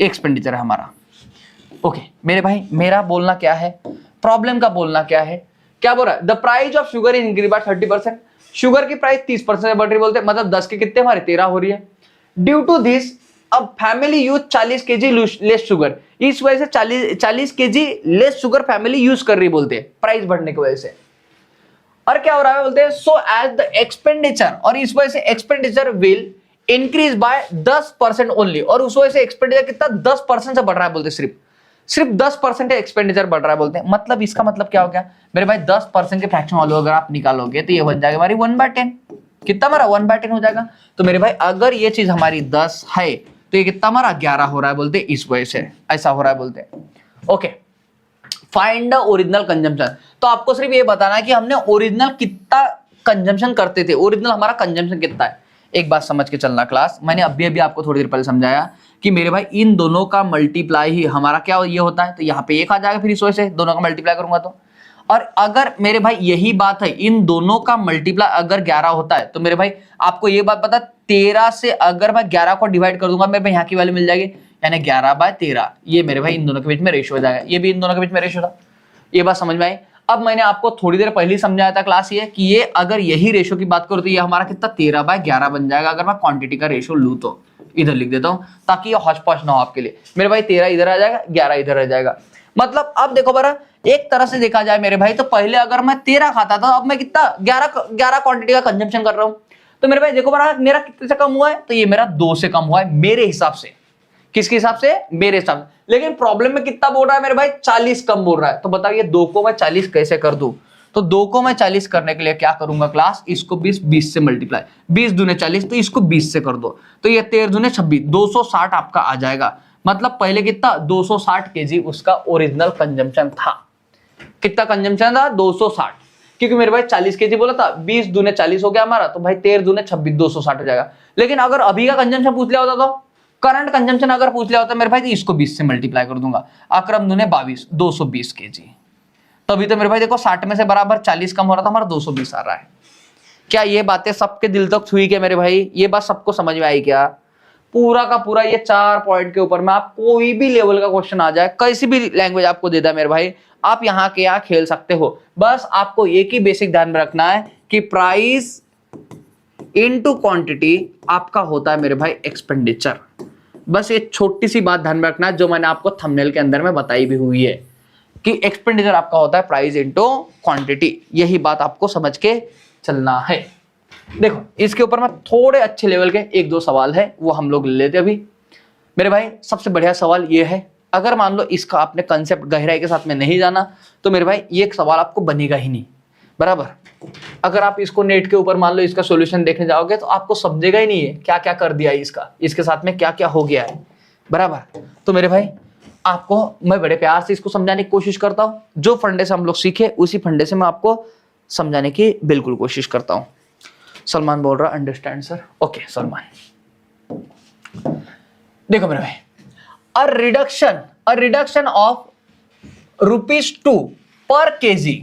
A: एक्सपेंडिचर है हमारा। ओके मेरे भाई मेरा बोलना क्या है, प्रॉब्लम का बोलना क्या है, क्या बोल रहा है, the price of sugar is increase by 30%। Sugar की प्राइस 30% से बढ़ रही बोलते, मतलब 10 के कितने हमारे 13 हो रही है। ड्यू टू दिस अब family use 40 kg less sugar, इस वजह से 40 kg less sugar family use कर रही बोलते हैं प्राइस बढ़ने की वजह से। और क्या हो रहा है बोलते हैं, सो एज द एक्सपेंडिचर, और इस वजह से expenditure will increase by 10% only, और उस वजह से एक्सपेंडिचर कितना 10% से बढ़ रहा है बोलते, सिर्फ 10% एक्सपेंडिचर बढ़ रहा है बोलते हैं। मतलब इसका मतलब क्या हो गया मेरे भाई, 10% के फ्रैक्शन वालों अगर आप निकालोगे तो ये बन जाएगा हमारी 1/10, कितना हमारा 1/10 हो जाएगा। तो मेरे भाई अगर ये चीज हमारी 10 है तो ये कितना हमारा 11 हो रहा है बोलते, इस वजह से ऐसा हो रहा है बोलते। Okay find the original consumption, तो आपको सिर्फ ये बताना है कि हमने ओरिजिनल कितना कंजम्पशन करते थे, ओरिजिनल हमारा कंजम्पशन कितना है। एक बात समझ के चलना क्लास, मैंने अभी आपको थोड़ी देर पहले समझाया कि मेरे भाई इन दोनों का मल्टीप्लाई ही हमारा क्या ये होता है, तो यहाँ पे 1 आ जाएगा, फिर इस वजह से दोनों का मल्टीप्लाई करूंगा तो। और अगर मेरे भाई यही बात है, इन दोनों का मल्टीप्लाई अगर 11 होता है, तो मेरे भाई आपको ये बात पता 13 से अगर मैं 11 को डिवाइड कर दूंगा, मेरे भाई यहाँ की वैल्यू मिल जाएगी, यानी 11/13। ये मेरे भाई इन दोनों के बीच में रेशियो हो जाएगा, ये भी इन दोनों के बीच में रेशियो था। ये बात समझ में आई। अब मैंने आपको थोड़ी देर पहले समझाया था क्लास ये कि ये अगर यही रेशियो की बात करूं तो ये हमारा कितना 13/11 बन जाएगा, अगर मैं क्वांटिटी का रेशियो लूं तो इधर लिख देता हूं ताकि ये हौच पौच ना हो आपके लिए। मेरे भाई 13 इधर आ जाएगा, 11 इधर आ जाएगा। मतलब अब देखो बरा, एक तरह से देखा जाए मेरे भाई तो पहले अगर मैं 13 खाता था, अब मैं कितना 11 क्वांटिटी का कंजम्पशन कर रहा हूं। तो मेरे भाई देखो बरा, मेरा कितने से कम हुआ है, तो ये मेरा 2 से कम हुआ है मेरे हिसाब से। किसके हिसाब से? मेरे हिसाब से। लेकिन प्रॉब्लम में कितना बोल रहा है मेरे भाई? 40 कम बोल रहा है। तो बताइए 2 को मैं 40 कैसे कर दूं? तो 2 को मैं 40 करने के लिए क्या करूंगा क्लास, इसको 20 से मल्टीप्लाई, 20 दूने 40, तो इसको 20 से कर दो, तो ये 13 दूने 26, 260 आपका आ जाएगा। मतलब पहले कितना 260 केजी उसका ओरिजिनल कंजम्पशन था। कितना कंजम्पशन था? 260, क्योंकि मेरे भाई 40 केजी बोला था, 20 दूने 40 हो गया हमारा, तो भाई 13 दूने 26, 260 हो जाएगा। लेकिन अगर अभी का कंजम्पशन पूछ लिया होता, तो करंट कंजम्पशन अगर पूछ लिया होता मेरे भाई, तो इसको 20 से मल्टीप्लाई कर दूंगा, अक्रम दूने 22, 220 केजी। तभी तो मेरे भाई देखो 60 में से बराबर 40 कम हो रहा था, हमारा 220 आ रहा है। क्या ये बातें सबके दिल तक छुई क्या मेरे भाई? ये बात सबको समझ में आई क्या? पूरा का पूरा ये 4 पॉइंट के ऊपर में आप कोई भी लेवल का क्वेश्चन आ जाए, कैसी भी लैंग्वेज आपको दे दे मेरे भाई, आप यहाँ के यहाँ खेल सकते हो। बस आपको एक ही बेसिक ध्यान में रखना है कि प्राइस इनटू क्वांटिटी आपका होता है मेरे भाई एक्सपेंडिचर। बस ये छोटी सी बात ध्यान में रखना है, जो मैंने आपको थंबनेल के अंदर में बताई भी हुई है कि एक्सपेंडिचर आपका होता है प्राइस इनटू क्वांटिटी। यही बात आपको समझ के चलना है। देखो इसके ऊपर में थोड़े अच्छे लेवल के 1-2 सवाल है, वो हम लोग ले लेते अभी। मेरे भाई सबसे बढ़िया सवाल ये है, अगर मान लो इसका आपने कंसेप्ट गहराई के साथ में नहीं जाना, तो मेरे भाई ये सवाल आपको बनेगा ही नहीं, बराबर। अगर आप इसको नेट के ऊपर मान लो इसका सॉल्यूशन देखने जाओगे, तो आपको समझेगा ही नहीं है क्या क्या कर दिया है इसका, इसके साथ में क्या क्या हो गया है, बराबर। तो मेरे भाई आपको मैं बड़े प्यार से इसको समझाने की कोशिश करता हूँ। जो फंडे से हम लोग सीखे उसी फंडे से मैं आपको समझाने की बिल्कुल कोशिश करता हूँ। सलमान बोल रहा अंडरस्टैंड सर। ओके सलमान, देखो मेरे भाई, a reduction of ₹2 per kg,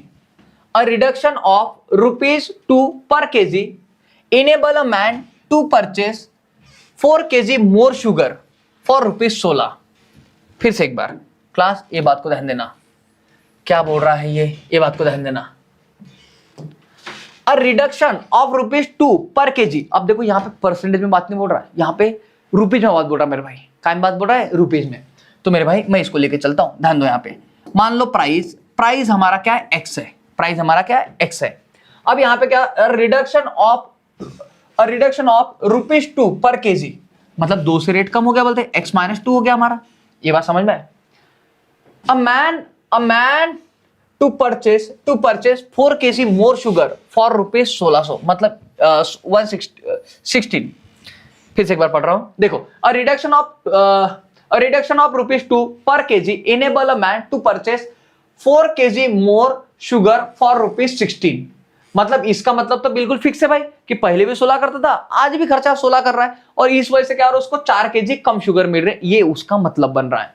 A: a reduction of ₹2 per kg enable a man to purchase 4 kg more sugar for ₹16। फिर से एक बार क्लास ये बात को ध्यान देना, क्या बोल रहा है ये बात को ध्यान देना। A reduction of ₹2 per kg। अब देखो यहाँ पे परसेंटेज में बात नहीं बोल रहा है, यहाँ पे रुपीज में बात बोल रहा है मेरे भाई। क्या में बात बोल रहा है? रुपीज में। तो मेरे भाई मैं इसको लेके चलता हूँ, ध्यान दो। यहाँ पे मान लो प्राइस हमारा क्या है? X है। प्राइस हमारा क्या है? X है। अब यहाँ पे क्या? रिडक्शन ऑफ ₹2 पर kg, मतलब 2 से रेट कम हो गया, बोलते X-2 हो गया हमारा। ये बात समझ में? A man to purchase 4 kg more sugar for ₹1600, मतलब 116। फिर से एक बार पढ़ रहा हूं, देखो a reduction of ₹2 per kg enable a man to purchase 4 kg more sugar for ₹16। मतलब इसका मतलब तो बिल्कुल फिक्स है भाई कि पहले भी 16 करता था, आज भी खर्चा 16 कर रहा है, और इस वजह से क्या हो रहा है, उसको 4 kg कम शुगर मिल रहे, ये उसका मतलब बन रहा है।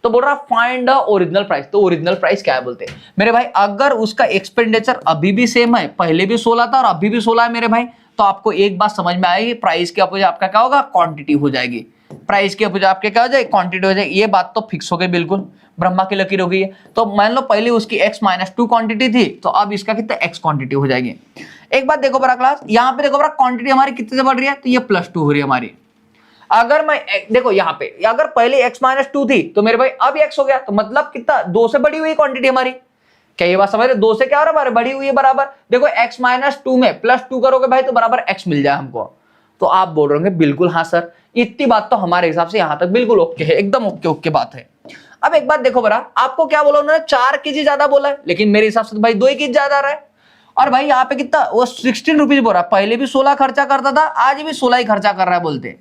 A: तो बोल रहा फाइंड द ओरिजिनल प्राइस। तो ओरिजिनल प्राइस क्या है बोलते हैं मेरे भाई? अगर उसका एक्सपेंडिचर अभी भी सेम है, पहले भी 16 था और अभी भी 16 है मेरे भाई, तो आपको एक बात समझ में आएगी, प्राइस के अपोजिट आपका क्या होगा? क्वांटिटी हो जाएगी। प्राइस के अपोजिट आपके क्या हो जाएगी? क्वांटिटी हो जाएगी। ये बात तो फिक्स हो गई, बिल्कुल ब्रह्मा की लकीर हो गई है। तो मान लो पहले उसकी X-2 क्वांटिटी थी, तो अब इसका कितना X क्वांटिटी हो जाएगी। एक बात देखो बड़ा क्लास, यहाँ पे देखो बड़ा क्वांटिटी हमारी कितने से बढ़ रही है, तो ये +2 हो रही है हमारी। अगर मैं देखो यहाँ पे अगर पहले X-2 थी, तो मेरे भाई अब X हो गया, तो मतलब कितना 2 से बढ़ी हुई क्वांटिटी हमारी। क्या ये बात समझ रहे? 2 से क्या हो रहा है हमारे? बढ़ी हुई है, बराबर। देखो X-2 में +2 करोगे भाई, तो बराबर X मिल जाए हमको। तो आप बोल रहे होंगे बिल्कुल हाँ सर, इतनी बात तो हमारे हिसाब से यहाँ तक बिल्कुल ओके है, एकदम ओके बात है। अब एक बात देखो बरा, आपको क्या बोला उन्होंने? 4 kg ज्यादा बोला है, लेकिन मेरे हिसाब से तो भाई 2 kg ज्यादा आ रहा है। और भाई यहाँ पे कितना वो 16 रुपीज बोल रहा है, पहले भी 16 खर्चा करता था, आज भी 16 ही खर्चा कर रहा है बोलते।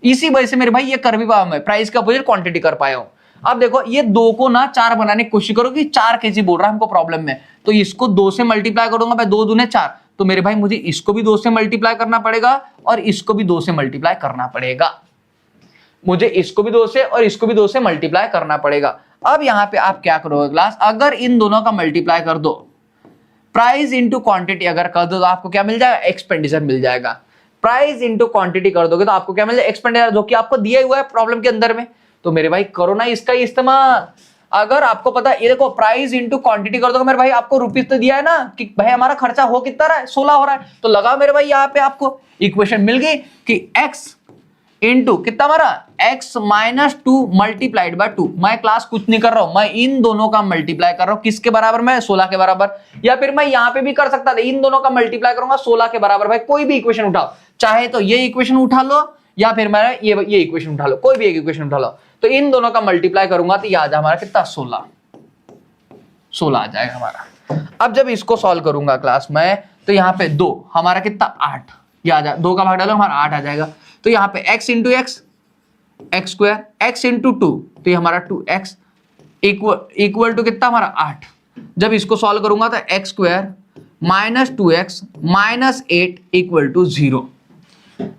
A: इसी वजह से मेरे भाई ये कर भी पाया मैं, प्राइस के अपोजिट क्वांटिटी कर पाया हूं। अब देखो ये 2 को ना 4 बनाने की कोशिश करो कि 4 kg बोल रहा है हमको प्रॉब्लम में, तो इसको 2 से मल्टीप्लाई करूंगा भाई, 2 दूने 4, तो मेरे भाई मुझे इसको भी 2 से मल्टीप्लाई करना पड़ेगा और इसको भी 2 से मल्टीप्लाई करना पड़ेगा। मुझे इसको भी 2 से और इसको भी 2 से मल्टीप्लाई करना पड़ेगा। अब यहाँ पे आप क्या करोगे क्लास? अगर इन दोनों का मल्टीप्लाई कर दो, प्राइस इंटू क्वांटिटी अगर कर दो, तो आपको क्या मिल जाएगा? एक्सपेंडिचर मिल जाएगा। प्राइस इंटू क्वांटिटी कर दोगे तो आपको क्या मिल जाएगा? एक्सपेंडिचर, जो कि आपको दिया हुआ है प्रॉब्लम के अंदर में। तो मेरे भाई करो ना इसका इस्तेमाल। अगर आपको पता है, ये देखो प्राइस इंटू क्वांटिटी कर दोगे मेरे भाई, आपको रुपीज तो दिया है ना कि भाई हमारा खर्चा हो कितना रहा है? 16 हो रहा है, तो लगाओ मेरे भाई यहाँ पे आपको इक्वेशन मिल गई कि इनटू कितना हमारा x माइनस 2 मल्टीप्लाइड बाय 2। मैं क्लास कुछ नहीं कर रहा हूं, मैं इन दोनों का मल्टीप्लाई कर रहा हूं किसके बराबर में, 16 के बराबर। या फिर मैं यहां पे भी कर सकता था, इन दोनों का मल्टीप्लाई करूंगा 16 के बराबर। भाई कोई भी इक्वेशन उठाओ, चाहे तो ये इक्वेशन उठा लो या फिर मैं ये इक्वेशन उठा लो, कोई भी एक इक्वेशन उठा लो। तो इन दोनों का मल्टीप्लाई करूंगा तो ये आ जाएगा हमारा कितना 16 आ जाएगा हमारा। अब जब इसको सॉल्व करूंगा क्लास में तो यहाँ पे 2 हमारा कितना 8, ये आ जाए 2 का भाग डालो हमारा 8 आ जाएगा। तो यहाँ पे x into x x square, x into 2 तो ये हमारा 2x इक्वल टू कितना हमारा 8। जब इसको सॉल्व करूंगा तो x square minus 2x minus 8 equal to 0।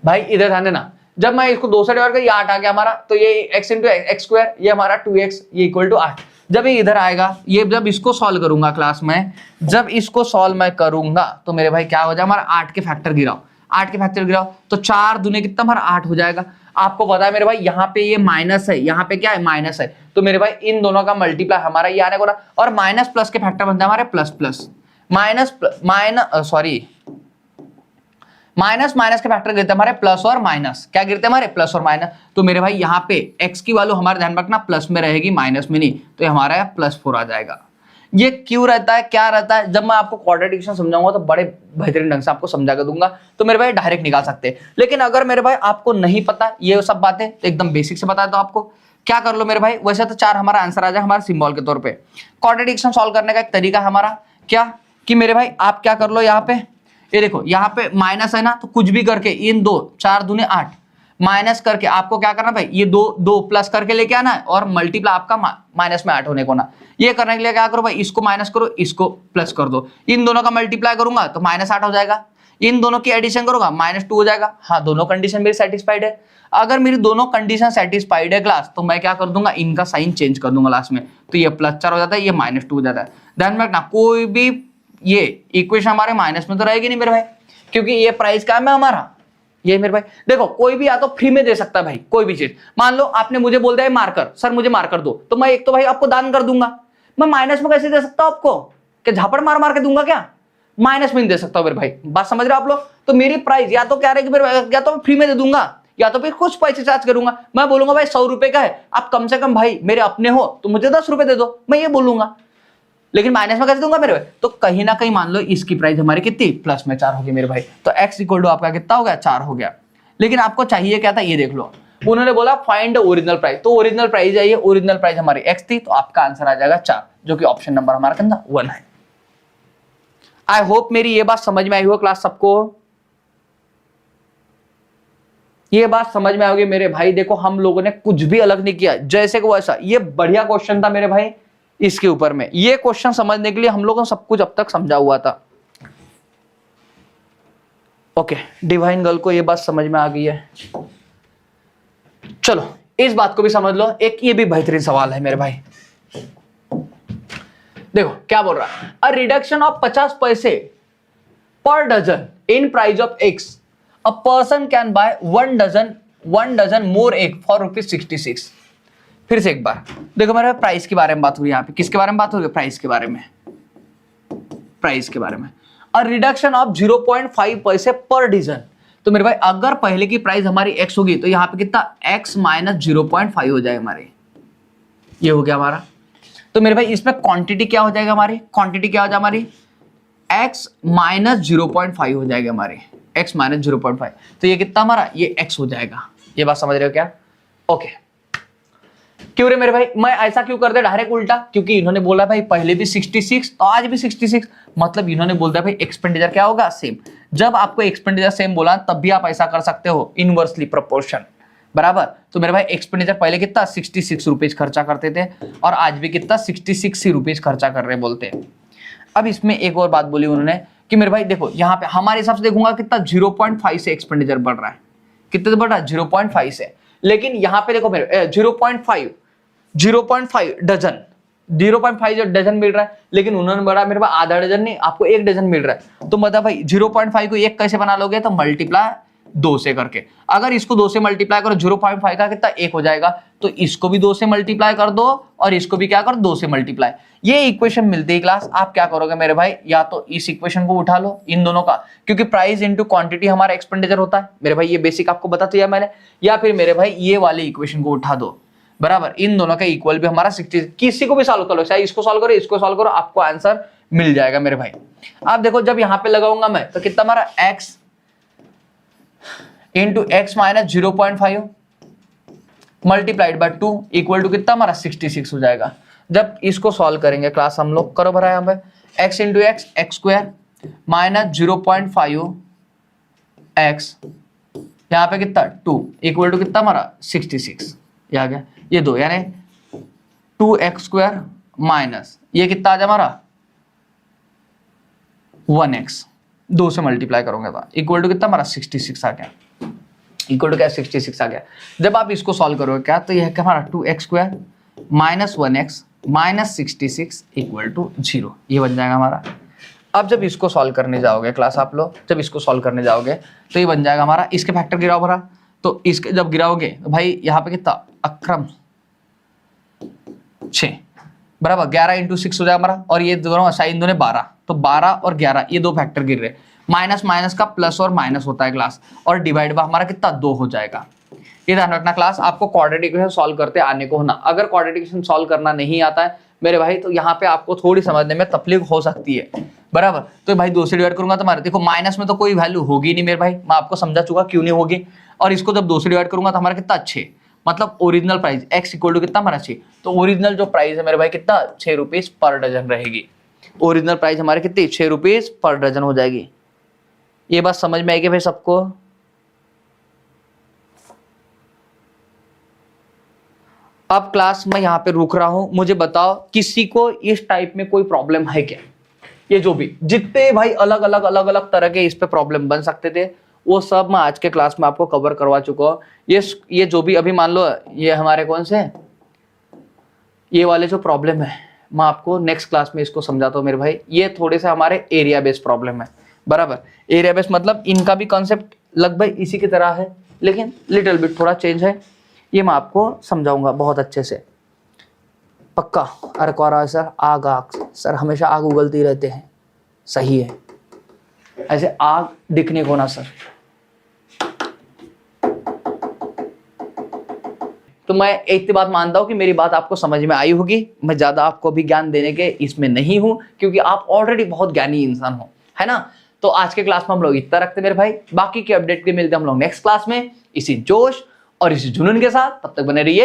A: भाई इधर ध्यान देना, जब मैं इसको 2 से डिवाइड कर ये 8 आ गया हमारा, तो ये x इंटू एक्स स्क्वायर ये हमारा 2x ये इक्वल टू 8। जब ये इधर आएगा, ये जब इसको सॉल्व करूंगा क्लास में, जब इसको सॉल्व मैं करूंगा तो मेरे भाई क्या हो जाएगा हमारा 8 के फैक्टर गिराओ, 8 के फैक्टर गिराओ तो 4 दूने कितना हमारा 8 हो जाएगा। आपको पता है मेरे भाई यहाँ पे ये माइनस है, यहाँ पे क्या है माइनस है, तो मेरे भाई इन दोनों का मल्टीप्लाई हमारा ये आने को ना, और माइनस प्लस के फैक्टर बनता है हमारे प्लस प्लस माइनस माइनस के फैक्टर गिरते हैं हमारे प्लस और माइनस, क्या गिरते हैं हमारे प्लस और माइनस। तो मेरे भाई यहाँ पे x की वैल्यू हमारे ध्यान रखना प्लस में रहेगी माइनस में नहीं, तो हमारा +4 आ जाएगा। ये क्यों रहता है, क्या रहता है, जब मैं आपको क्वाड्रेटिक समझाऊंगा तो बड़े बेहतरीन ढंग से आपको समझा कर दूंगा, तो मेरे भाई डायरेक्ट निकाल सकते हैं। लेकिन अगर मेरे भाई आपको नहीं पता ये सब बातें, तो एकदम बेसिक से बता दो आपको क्या कर लो मेरे भाए। वैसे तो 4 हमारा आंसर आ जाए हमारे सिंबल के तौर पे। कॉन्ट्रडिक्शन सॉल्व करने का एक तरीका हमारा क्या कि मेरे भाई आप क्या कर लो, यहाँ पे ये देखो यहाँ पे माइनस है ना, तो कुछ भी करके इन 2 4 दूने 8 माइनस करके आपको क्या करना भाई, ये 2 प्लस करके लेके आना है और मल्टीप्लाई आपका माइनस में 8 होने को ना। ये करने के लिए क्या करो भाई, इसको माइनस करो इसको प्लस कर दो, इन दोनों का मल्टीप्लाई करूंगा तो -8 हो जाएगा, इन दोनों की एडिशन करूंगा -2 हो जाएगा। हाँ दोनों कंडीशन मेरी सेटिस्फाइड है। अगर मेरी दोनों कंडीशन सेटिस्फाइड है क्लास, तो मैं क्या कर दूंगा, इनका साइन चेंज कर दूंगा लास्ट में, तो ये +4 हो जाता है, ये -2 हो जाता है। ध्यान में रखना कोई भी ये इक्वेशन हमारे माइनस में तो रहेगी नहीं मेरे भाई, क्योंकि ये प्राइस का है हमारा, ये मेरे भाई देखो कोई भी या तो फ्री में दे सकता है भाई कोई भी चीज। मान लो आपने मुझे बोल दिया मार्कर, सर मुझे मार्कर दो, तो मैं एक तो भाई आपको दान कर दूंगा। मैं माइनस में कैसे दे सकता हूं आपको, कि झापड़ मार मार के दूंगा क्या, माइनस में नहीं दे सकता हूं मेरे भाई। बात समझ रहे हो आप लोग। तो मेरी प्राइस या तो क्या रहेगी मेरे भाई, या तो मैं फ्री में दे दूंगा या तो फिर कुछ पैसे चार्ज करूंगा। मैं बोलूंगा भाई 100 रुपए का है, आप कम से कम भाई मेरे अपने हो तो मुझे 10 रुपए दे दो, मैं ये बोलूंगा। लेकिन माइनस में कैसे दूंगा मेरे भाई, तो कहीं ना कहीं मान लो इसकी प्राइस हमारी कितनी प्लस में 4 होगी मेरे भाई, तो x इक्वल टू आपका कितना हो गया 4 हो गया। लेकिन आपको चाहिए क्या था, ये देख लो, उन्होंने बोला फाइंड ओरिजिनल प्राइस, तो ओरिजिनल प्राइस है ये, ओरिजिनल प्राइस हमारी x थी, तो आपका आंसर आ जाएगा 4, जो कि ऑप्शन नंबर हमारा कितना 1 है। आई होप मेरी ये बात समझ में आई हो क्लास सबको, ये बात समझ में आओगे मेरे भाई। देखो हम लोगों ने कुछ भी अलग नहीं किया, जैसे को वैसा। ये बढ़िया क्वेश्चन था मेरे भाई, इसके ऊपर में ये क्वेश्चन समझने के लिए हम लोगों ने सब कुछ अब तक समझा हुआ था। ओके, डिवाइन गर्ल को ये बात समझ में आ गई है। चलो इस बात को भी समझ लो। एक ये भी बेहतरीन सवाल है मेरे भाई, देखो क्या बोल रहा है, अ रिडक्शन ऑफ 50 पैसे पर dozen in price of x, a person can buy 1 dozen more egg for ₹66। फिर से एक बार देखो मेरे प्राइस के बारे में बात हुई, यहाँ पे किसके बारे में बात हो रही है, प्राइस के बारे में, प्राइस के बारे में। और रिडक्शन ऑफ 0.5 पैसे पर डजन, तो मेरे भाई अगर पहले की प्राइस हमारी x होगी तो यहाँ पे कितना x माइनस 0.5 हो जाएगा हमारे, ये हो गया हमारा। तो मेरे भाई इसमें क्वांटिटी क्या हो जाएगा हमारी, क्वांटिटी क्या हो जाएगा हमारी x माइनस 0.5 हो जाएगा हमारे, x माइनस 0.5, तो ये कितना हमारा ये x हो जाएगा। ये बात समझ रहे हो क्या, ओके। क्यों रे मेरे भाई, मैं ऐसा क्यों कर दे डायरेक्ट उल्टा, क्योंकि इन्होंने बोला भाई पहले भी 66 तो आज भी 66, मतलब इन्होंने बोल दिया भाई एक्सपेंडिचर क्या होगा सेम। जब आपको एक्सपेंडिचर सेम बोला तब भी आप ऐसा कर सकते हो, इनवर्सली प्रोपोर्शन बराबर। तो मेरे भाई एक्सपेंडिचर पहले कितना 66 रुपीज खर्चा करते थे और आज भी कितना 66 ही रुपीज खर्चा कर रहे बोलते हैं। अब इसमें एक और बात बोली उन्होंने कि मेरे भाई देखो यहाँ पे हमारे हिसाब से देखूंगा कितना 0.5 से एक्सपेंडिचर बढ़ रहा है, कितने से बढ़ रहा है 0.5 से। लेकिन यहाँ पे देखो मेरे 0.5 डजन, 0.5 जो डजन मिल रहा है, लेकिन उन्होंने बोला मेरे पास आधा डजन नहीं, आपको 1 डजन मिल रहा है। तो मतलब भाई 0.5 को 1 कैसे बना लोगे, तो मल्टीप्लाई 2 से करके। अगर इसको 2 से मल्टीप्लाई करो 0.5 का कितना 1 हो जाएगा, तो इसको भी 2 से मल्टीप्लाई कर दो और इसको भी क्या करो 2 से मल्टीप्लाई। ये इक्वेशन मिलती है क्लास, आप क्या करोगे मेरे भाई, या तो इस इक्वेशन को उठा लो इन दोनों का, क्योंकि प्राइस इनटू क्वांटिटी हमारा एक्सपेंडिचर होता है मेरे भाई, ये बेसिक आपको बता दिया मैंने। या फिर मेरे भाई ये वाली इक्वेशन को उठा दो, बराबर, इन दोनों का इक्वल भी हमारा 60, किसी को भी सॉल्व करो, चाहे इसको सॉल्व करो इसको सॉल्व करो, आपको आंसर मिल जाएगा मेरे भाई। आप देखो जब यहां पे लगाऊंगा मैं तो कितना हमारा x into x minus 0.5 multiplied by 2 equal to कितना हमारा 66 हो जाएगा। जब इसको सॉल्व करेंगे क्लास हम लोग, करो भरा यहाँ पे x into x x square minus 0.5 x, यहाँ पे कितना 2 इक्वल टू कितना हमारा 66, ये आ गया। ये दो यानी 2x स्क्वायर माइनस ये कितना आ जाए हमारा 1x, 2 से मल्टीप्लाई करोगे तो इक्वल टू कितना हमारा 66 आ गया, इक्वल टू क्या 66 आ गया। जब आप इसको सॉल्व करोगे क्या, तो यह क्या हमारा 2x square minus 1x minus 66 equal to 0, ये बन जाएगा हमारा। अब जब इसको सॉल्व करने जाओगे क्लास आप लोग, जब इसको सॉल्व करने जाओगे तो ये बन जाएगा हमारा, इसके फैक्टर गिराओ भरा, तो इसके जब गिराओगे तो भाई यहाँ पे कितना अक्रम 6 बराबर 11 इंटू 6 हो जाएगा हमारा, और ये दोनों साइन दोनों 12, तो 12 और 11 ये दो फैक्टर गिर रहे, माइनस माइनस का प्लस और माइनस होता है क्लास, और डिवाइड बाय हमारा कितना 2 हो जाएगा। ये ध्यान रखना क्लास, आपको क्वाड्रेटिक इक्वेशन सॉल्व करते आने को होना। अगर क्वाड्रेटिक इक्वेशन सॉल्व करना नहीं आता है मेरे भाई, तो यहाँ पे आपको थोड़ी समझने में तकलीफ हो सकती है, बराबर। तो भाई 2 से डिवाइड करूंगा तो हमारे देखो माइनस में तो कोई वैल्यू होगी नहीं मेरे भाई, मैं आपको समझा चुका क्यों नहीं होगी। और इसको जब 2 से डिवाइड करूंगा तो हमारा कितना 6, मतलब original price x equal to कितना हमारा 6, तो ओरिजिनल जो प्राइस है मेरे भाई कितना 6 रुपीज पर डजन रहेगी। ओरिजिनल प्राइस हमारे कितनी 6 रुपीज पर डजन हो जाएगी। ये बात समझ में आएगी भाई सबको? अब क्लास में यहाँ पे रुक रहा हूं, मुझे बताओ किसी को इस टाइप में कोई प्रॉब्लम है क्या? ये जो भी जितने भाई अलग अलग तरह के इस पे प्रॉब्लम बन सकते थे वो सब मैं आज के क्लास में आपको कवर करवा चुका हूँ। ये जो भी अभी मान लो ये हमारे कौन से ये वाले जो प्रॉब्लम है मैं आपको नेक्स्ट क्लास में इसको समझाता हूँ मेरे भाई। ये थोड़े से हमारे एरिया बेस्ड प्रॉब्लम है, बराबर। एरिया बेस्ड मतलब इनका भी कॉन्सेप्ट लगभग इसी की तरह है, लेकिन लिटिल बिट थोड़ा चेंज है। ये मैं आपको समझाऊंगा बहुत अच्छे से, पक्का। अरे कौरा सर आग सर हमेशा आग उगलती रहते हैं, सही है, ऐसे आग दिखने को ना सर। तो मैं एक बात मानता हूं कि मेरी बात आपको समझ में आई होगी। मैं ज्यादा आपको भी ज्ञान देने के इसमें नहीं हूं, क्योंकि आप ऑलरेडी बहुत ज्ञानी इंसान हो, है ना। तो आज के क्लास में हम लोग इतना रखते मेरे भाई, बाकी के अपडेट के मिलते हम लोग नेक्स्ट क्लास में इसी जोश और इसी जुनून के साथ। तब तक बने रहिए।